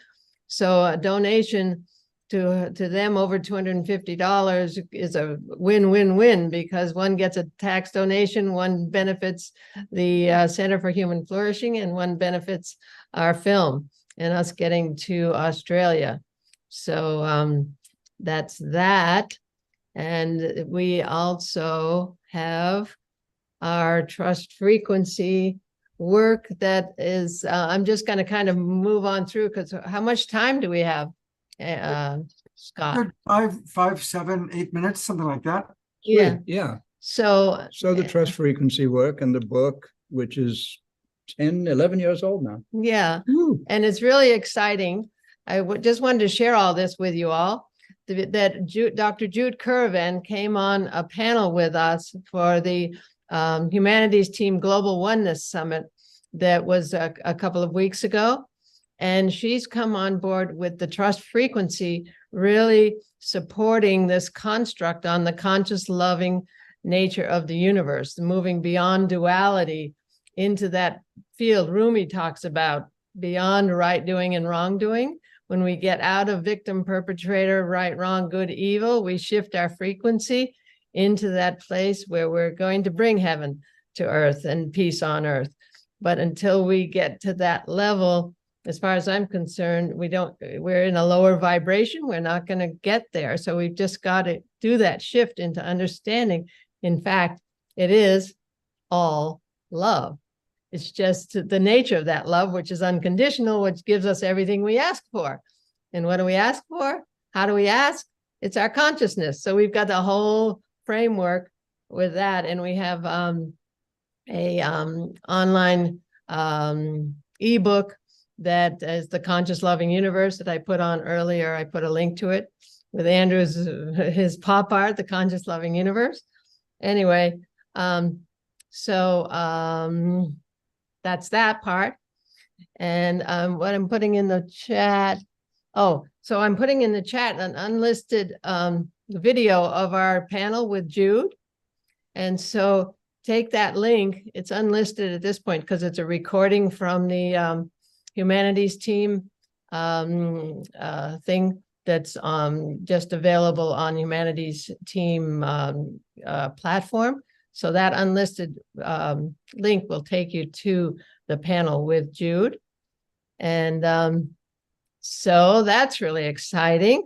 Speaker 8: So a donation to them over $250 is a win-win-win, because one gets a tax donation, one benefits the Center for Human Flourishing, and one benefits our film and us getting to Australia. So that's that. And we also have our trust frequency work that is, I'm just going to kind of move on through, because how much time do we have, Scott?
Speaker 2: 5, 7, 8 minutes, something like that.
Speaker 8: Yeah.
Speaker 5: Yeah.
Speaker 8: So
Speaker 5: The trust frequency work and the book, which is 10, 11 years old now.
Speaker 8: yeah,
Speaker 5: Woo.
Speaker 8: and it's really exciting. I just wanted to share all this with you all. That Dr. Jude Currivan came on a panel with us for the Humanities Team Global Oneness Summit that was a couple of weeks ago. And she's come on board with the trust frequency, really supporting this construct on the conscious, loving nature of the universe, moving beyond duality into that field Rumi talks about, beyond right doing and wrong doing. When we get out of victim, perpetrator, right, wrong, good, evil, we shift our frequency into that place where we're going to bring heaven to earth and peace on earth. But until we get to that level, as far as I'm concerned, we're in a lower vibration. We're not going to get there. So we've just got to do that shift into understanding. In fact, it is all love. It's just the nature of that love, which is unconditional, which gives us everything we ask for. And what do we ask for? How do we ask? It's our consciousness. So we've got the whole framework with that. And we have online ebook that is The Conscious Loving Universe that I put on earlier. I put a link to it with Andrew's, his pop art, The Conscious Loving Universe. Anyway, that's that part. And what I'm putting in the chat. Oh, so I'm putting in the chat an unlisted video of our panel with Jude. And so take that link. It's unlisted at this point because it's a recording from the Humanities Team thing that's just available on Humanities Team platform. So that unlisted link will take you to the panel with Jude. And so that's really exciting.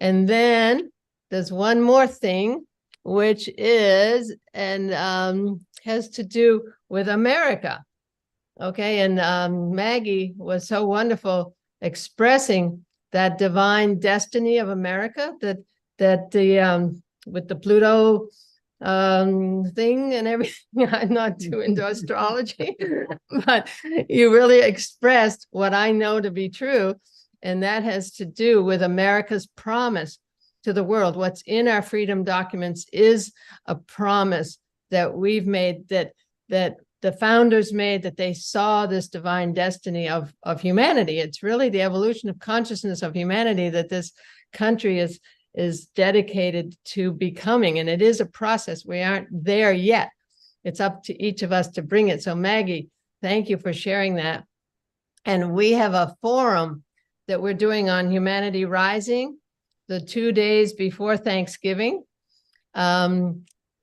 Speaker 8: And then there's one more thing, which is, and has to do with America. Okay, and Maggie was so wonderful expressing that divine destiny of America, that the with the Pluto thing and everything. I'm not too into astrology, but you really expressed what I know to be true, and that has to do with America's promise to the world. What's in our freedom documents is a promise that we've made, that the founders made, that they saw this divine destiny of humanity. It's really the evolution of consciousness of humanity that this country is dedicated to becoming. And it is a process. We aren't there yet. It's up to each of us to bring it. So Maggie, thank you for sharing that. And we have a forum that we're doing on Humanity Rising, the 2 days before Thanksgiving,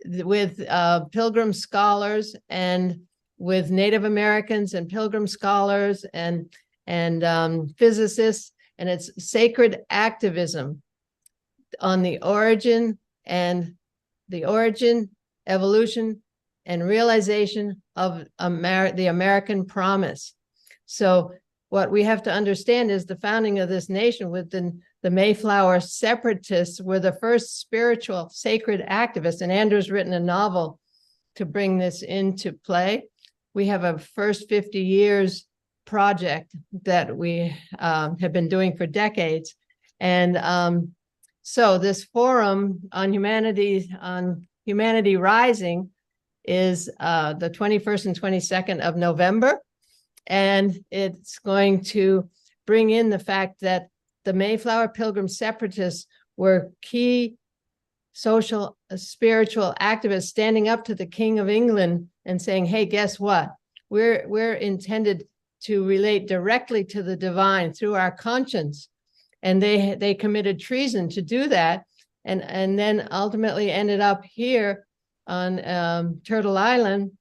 Speaker 8: with Pilgrim scholars and with Native Americans and Pilgrim scholars and physicists. And it's sacred activism on the origin and the origin, evolution, and realization of the American promise. So what we have to understand is the founding of this nation with the Mayflower separatists were the first spiritual sacred activists, and Andrew's written a novel to bring this into play. We have a first 50 years project that we have been doing for decades. And so this forum on Humanity Rising is the 21st and 22nd of November. And it's going to bring in the fact that the Mayflower Pilgrim separatists were key social, spiritual activists standing up to the King of England and saying, hey, guess what? We're intended to relate directly to the divine through our conscience. And they committed treason to do that. And then ultimately ended up here on Turtle Island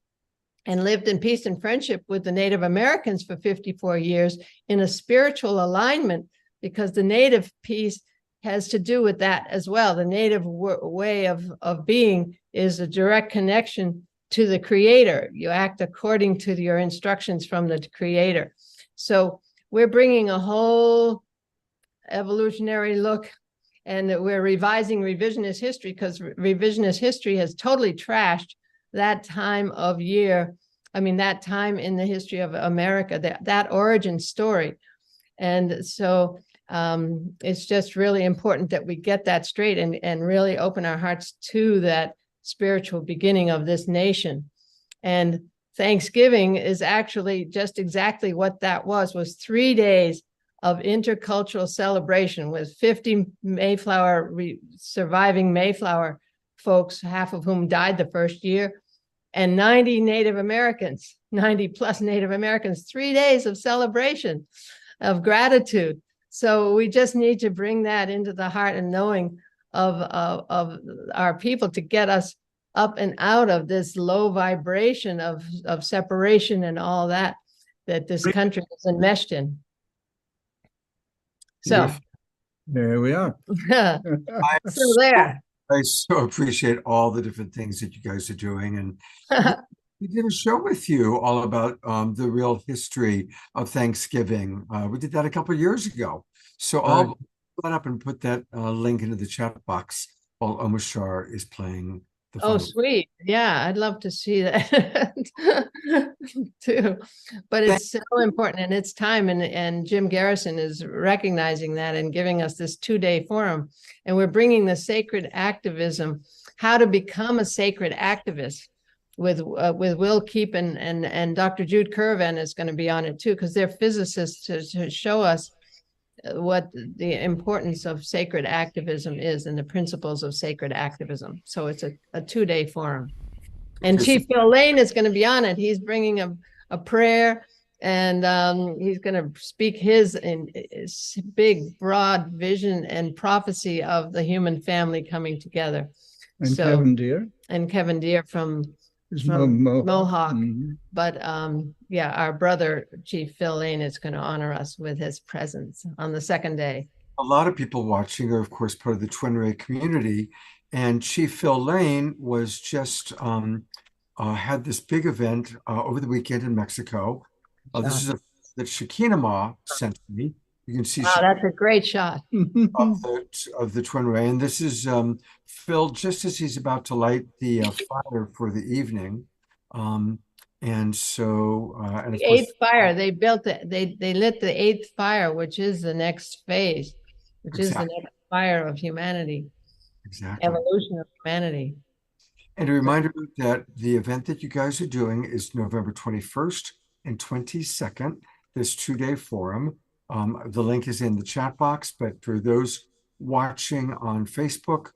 Speaker 8: and lived in peace and friendship with the Native Americans for 54 years in a spiritual alignment, because the Native piece has to do with that as well. The Native way of being is a direct connection to the Creator. You act according to your instructions from the Creator. So we're bringing a whole evolutionary look, and we're revising revisionist history, because revisionist history has totally trashed that time of year. I mean, that time in the history of America, that origin story. And so it's just really important that we get that straight and really open our hearts to that spiritual beginning of this nation. And Thanksgiving is actually just exactly what that was 3 days of intercultural celebration with 50 surviving Mayflower folks, half of whom died the first year, and 90 Native Americans, 90 plus Native Americans, 3 days of celebration, of gratitude. So we just need to bring that into the heart and knowing of our people to get us up and out of this low vibration of separation and all that this country is enmeshed in. So
Speaker 5: There we are.
Speaker 8: so there.
Speaker 2: I so appreciate all the different things that you guys are doing. And we did a show with you all about the real history of Thanksgiving. We did that a couple of years ago. So I'll put that up and put that link into the chat box while Omoshar is playing the
Speaker 8: Oh,
Speaker 2: final.
Speaker 8: sweet. Yeah, I'd love to see that too. But it's so important, and it's time, and Jim Garrison is recognizing that and giving us this 2-day forum. And we're bringing the sacred activism, how to become a sacred activist, with Will Keep and Dr. Jude Curran is going to be on it too, because they're physicists to show us what the importance of sacred activism is and the principles of sacred activism. So it's a 2-day forum. And Chief Phil Lane is going to be on it. He's bringing a prayer, and he's going to speak his big, broad vision and prophecy of the human family coming together.
Speaker 5: And Kevin Deere.
Speaker 8: And Kevin Deere from
Speaker 5: Mohawk.
Speaker 8: Mm-hmm. But yeah, our brother Chief Phil Lane is going to honor us with his presence on the second day.
Speaker 2: A lot of people watching are, of course, part of the Twin Ray community, and Chief Phil Lane was just had this big event over the weekend in Mexico. This is that Shekinah Ma sent me. You can see.
Speaker 8: Wow, that's a great shot
Speaker 2: of the Twin Ray, and this is Phil just as he's about to light the fire for the evening. And so and
Speaker 8: the eighth fire, they built it, they lit the eighth fire, which is the next phase, which is the next fire of humanity.
Speaker 2: Exactly.
Speaker 8: Evolution of humanity.
Speaker 2: And a reminder that the event that you guys are doing is November 21st and 22nd, this 2-day forum. The link is in the chat box, but for those watching on Facebook,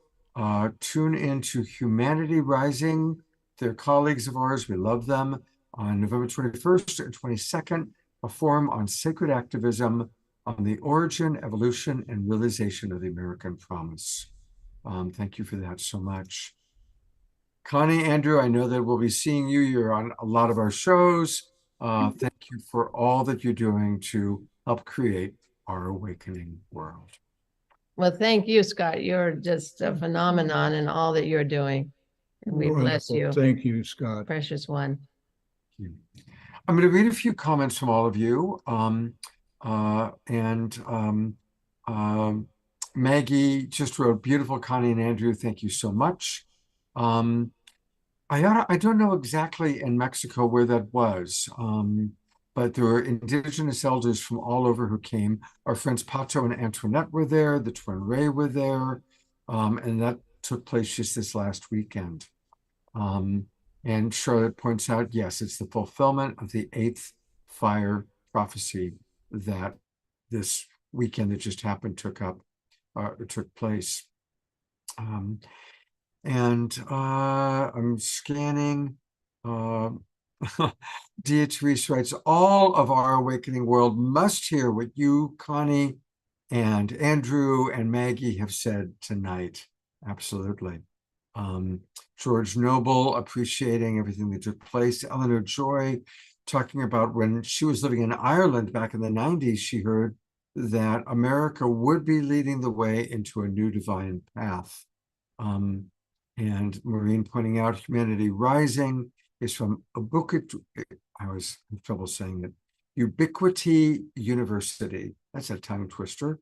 Speaker 2: tune into Humanity Rising. They're colleagues of ours. We love them. On November 21st and 22nd, a forum on sacred activism on the origin, evolution, and realization of the American promise. Thank you for that so much. Connie, Andrew, I know that we'll be seeing you. You're on a lot of our shows. Thank you for all that you're doing to help create our awakening world.
Speaker 8: Well, thank you, Scott. You're just a phenomenon in all that you're doing. And we bless
Speaker 5: Wonderful.
Speaker 8: you,
Speaker 5: Thank you, Scott.
Speaker 8: precious one.
Speaker 2: I'm going to read a few comments from all of you. Maggie just wrote, beautiful, Connie and Andrew. Thank you so much. I don't know exactly in Mexico where that was, but there were indigenous elders from all over who came. Our friends Pato and Antoinette were there. The Twin Ray were there. And that took place just this last weekend. And Charlotte points out, yes, it's the fulfillment of the 8th fire prophecy that this weekend that just happened took place. I'm scanning. Dietrich writes, all of our awakening world must hear what you, Connie, and Andrew and Maggie have said tonight. Absolutely. George Noble appreciating everything that took place. Eleanor Joy talking about when she was living in Ireland back in the 90s, she heard that America would be leading the way into a new divine path. And Maureen pointing out Humanity Rising is from I was in trouble saying it, Ubiquity University. That's a tongue twister.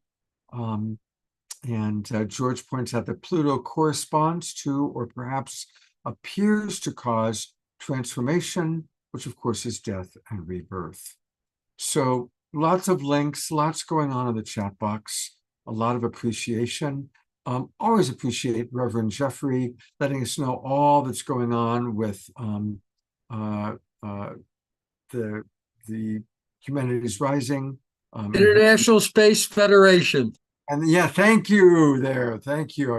Speaker 2: George points out that Pluto corresponds to, or perhaps appears to cause, transformation, which of course is death and rebirth. So lots of links, lots going on in the chat box, a lot of appreciation. Always appreciate Reverend Jeffrey letting us know all that's going on with the Humanities Rising.
Speaker 9: International Space Federation.
Speaker 2: And yeah, thank you there. Thank you.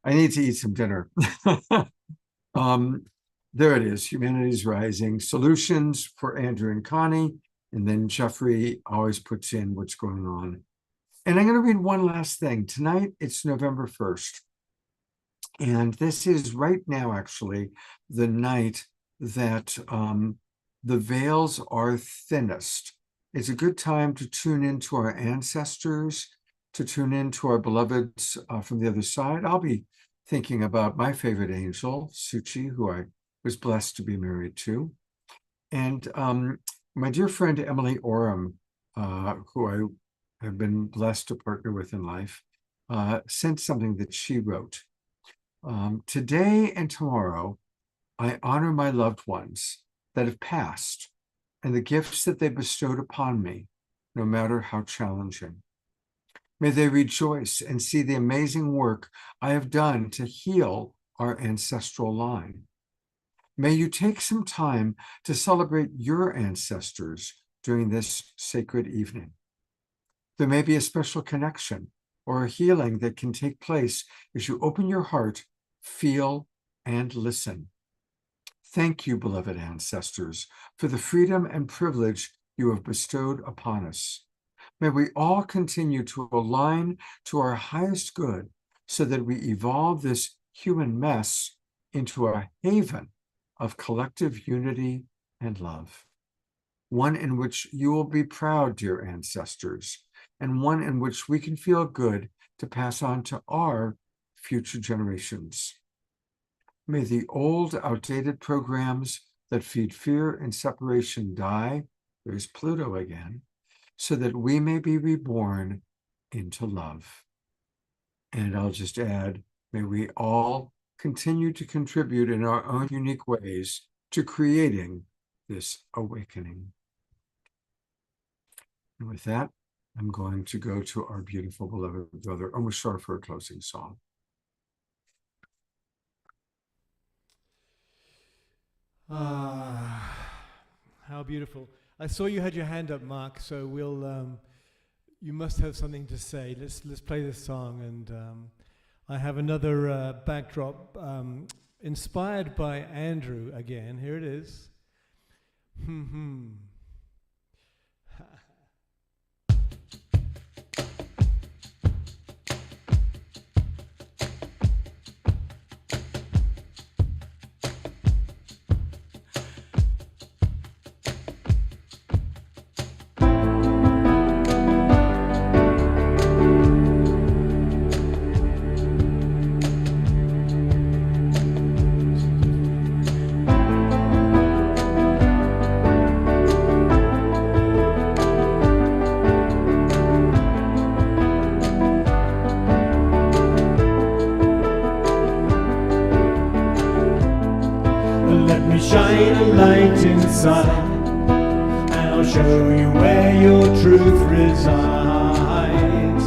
Speaker 2: I need to eat some dinner. There it is, Humanities Rising, solutions for Andrew and Connie. And then Jeffrey always puts in what's going on. And I'm going to read one last thing. Tonight, it's November 1st. And this is right now, actually, the night that the veils are thinnest. It's a good time to tune into our ancestors, to tune into our beloveds from the other side. I'll be thinking about my favorite angel, Suchi, who I was blessed to be married to. And my dear friend, Emily Oram, who I have been blessed to partner with in life, sent something that she wrote. Today and tomorrow, I honor my loved ones that have passed and the gifts that they bestowed upon me, no matter how challenging. May they rejoice and see the amazing work I have done to heal our ancestral line. May you take some time to celebrate your ancestors during this sacred evening. There may be a special connection or a healing that can take place as you open your heart, feel, and listen. Thank you, beloved ancestors, for the freedom and privilege you have bestowed upon us. May we all continue to align to our highest good so that we evolve this human mess into a haven of collective unity and love. One in which you will be proud, dear ancestors, and one in which we can feel good to pass on to our future generations. May the old, outdated programs that feed fear and separation die, there's Pluto again, so that we may be reborn into love. And I'll just add, may we all continue to contribute in our own unique ways to creating this awakening. And with that, I'm going to go to our beautiful beloved brother, Omashar, for a closing song.
Speaker 7: How beautiful. I saw you had your hand up, Mark, so we'll you must have something to say. Let's play this song, and I have another backdrop inspired by Andrew again. Here it is.
Speaker 3: show you where your truth resides.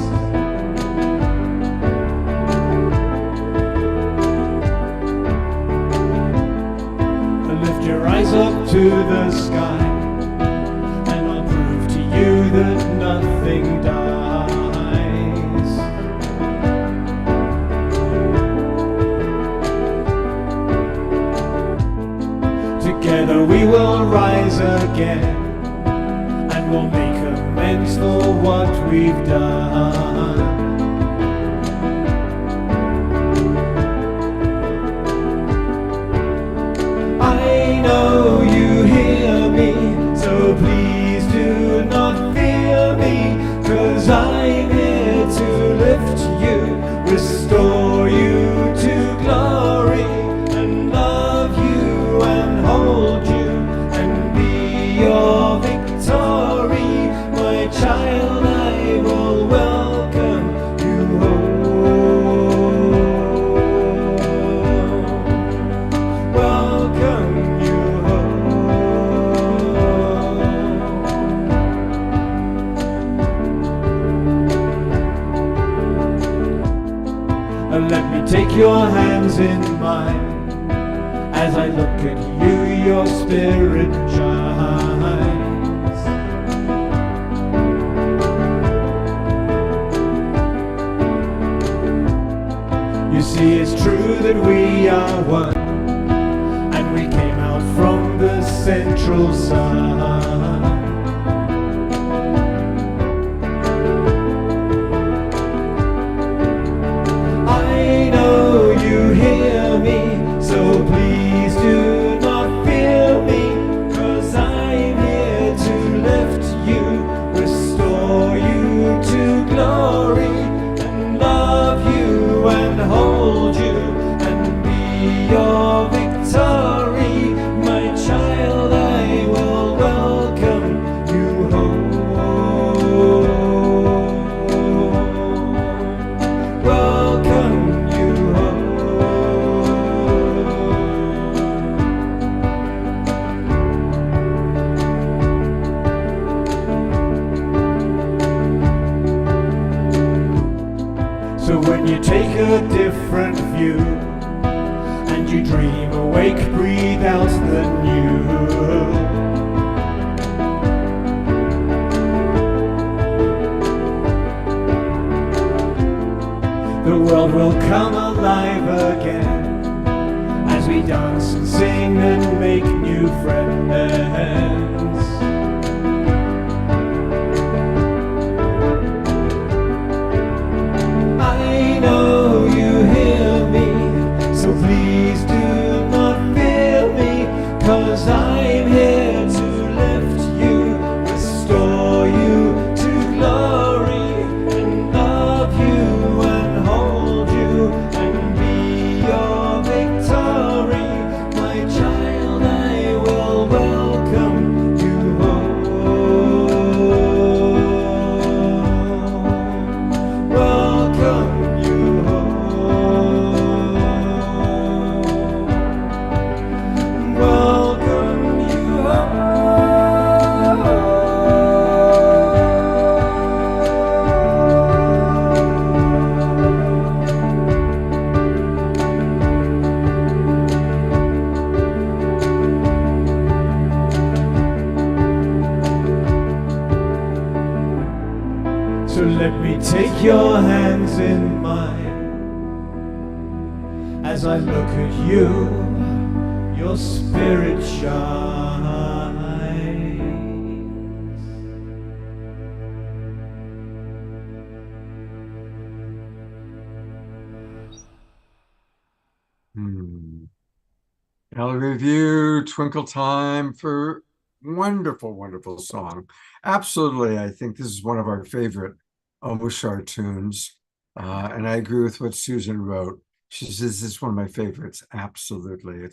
Speaker 3: Lift your eyes up to the sky, and I'll prove to you that nothing dies. Together we will rise again, and we'll make amends for what we've done. I know you hear me, so please do not fear me, 'cause I'm here to lift you, restore you to glory, and love you and hold you and be your victory. My child, I will welcome you home. Welcome you home. And let me take your hands in mine. As I look at you, your spirit shines. You see, it's true that we are one, and we came out from the central sun. I know you hear me, so please do not fear me, 'cause I'm here to lift you, restore you to glory, and love you and hold you and be your victory. My child, I will welcome you home. Welcome you home. So when you take a different view and you dream awake, breathe out the new. The world will come alive again as we dance and sing and make new friends. I know you hear me, so please do not fear me, 'cause I'm here to lift you, restore you to glory, and love you and hold you and be your victory. My child, I will welcome you home. Welcome you home. Welcome you home. So let me take your hands in mine. As I look at you, your spirit shines.
Speaker 2: Gallery View, Twinkle Time for wonderful, wonderful song. Absolutely, I think this is one of our favorite Mouchard tunes. And I agree with what Susan wrote. She says it's one of my favorites. Absolutely.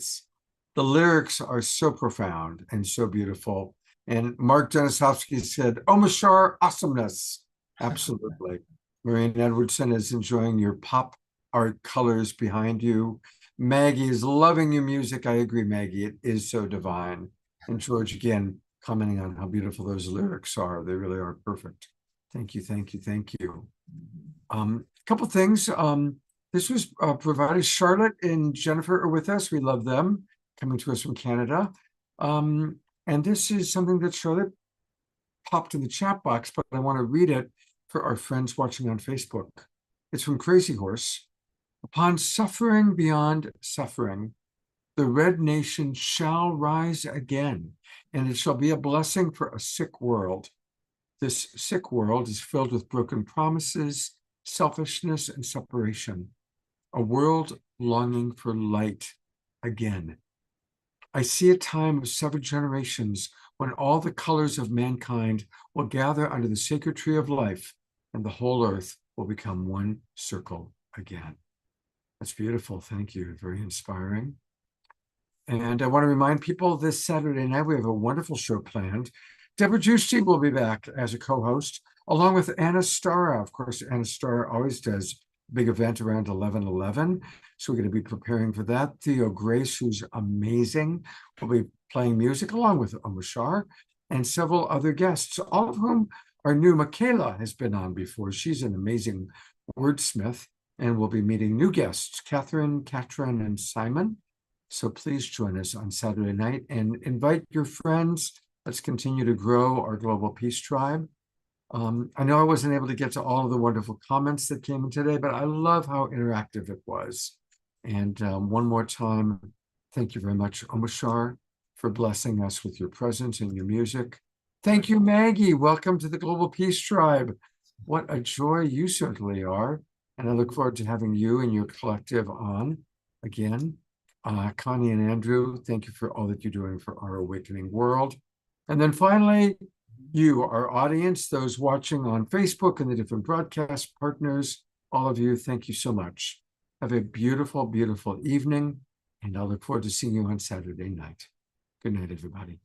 Speaker 2: The lyrics are so profound and so beautiful. And Mark Denisovsky said, "Oh, Mouchard, awesomeness." Absolutely. Marian Edwardson is enjoying your pop art colors behind you. Maggie is loving your music. I agree, Maggie. It is so divine. And George, again, commenting on how beautiful those lyrics are. They really are perfect. Thank you, thank you, thank you. A couple things. This was provided. Charlotte and Jennifer are with us. We love them, coming to us from Canada. And this is something that Charlotte popped in the chat box, but I want to read it for our friends watching on Facebook. It's from Crazy Horse. Upon suffering beyond suffering, the Red Nation shall rise again, and it shall be a blessing for a sick world. This sick world is filled with broken promises, selfishness, and separation. A world longing for light again. I see a time of 7 generations when all the colors of mankind will gather under the sacred tree of life, and the whole earth will become one circle again. That's beautiful. Thank you. Very inspiring. And I want to remind people this Saturday night, we have a wonderful show planned. Deborah Juicy will be back as a co-host, along with Anna Stara. Of course, Anna Stara always does a big event around 11:11. So we're going to be preparing for that. Theo Grace, who's amazing, will be playing music along with Omashar and several other guests, all of whom are new. Michaela has been on before. She's an amazing wordsmith, and we'll be meeting new guests, Catherine, Katrin, and Simon. So please join us on Saturday night and invite your friends. Let's continue to grow our Global Peace Tribe. I know I wasn't able to get to all of the wonderful comments that came in today, but I love how interactive it was. And one more time, thank you very much, Omashar, for blessing us with your presence and your music. Thank you, Maggie. Welcome to the Global Peace Tribe. What a joy you certainly are. And I look forward to having you and your collective on again. Connie and Andrew, thank you for all that you're doing for our awakening world. And then finally, you, our audience, those watching on Facebook and the different broadcast partners, all of you, thank you so much. Have a beautiful, beautiful evening, and I look forward to seeing you on Saturday night. Good night, everybody.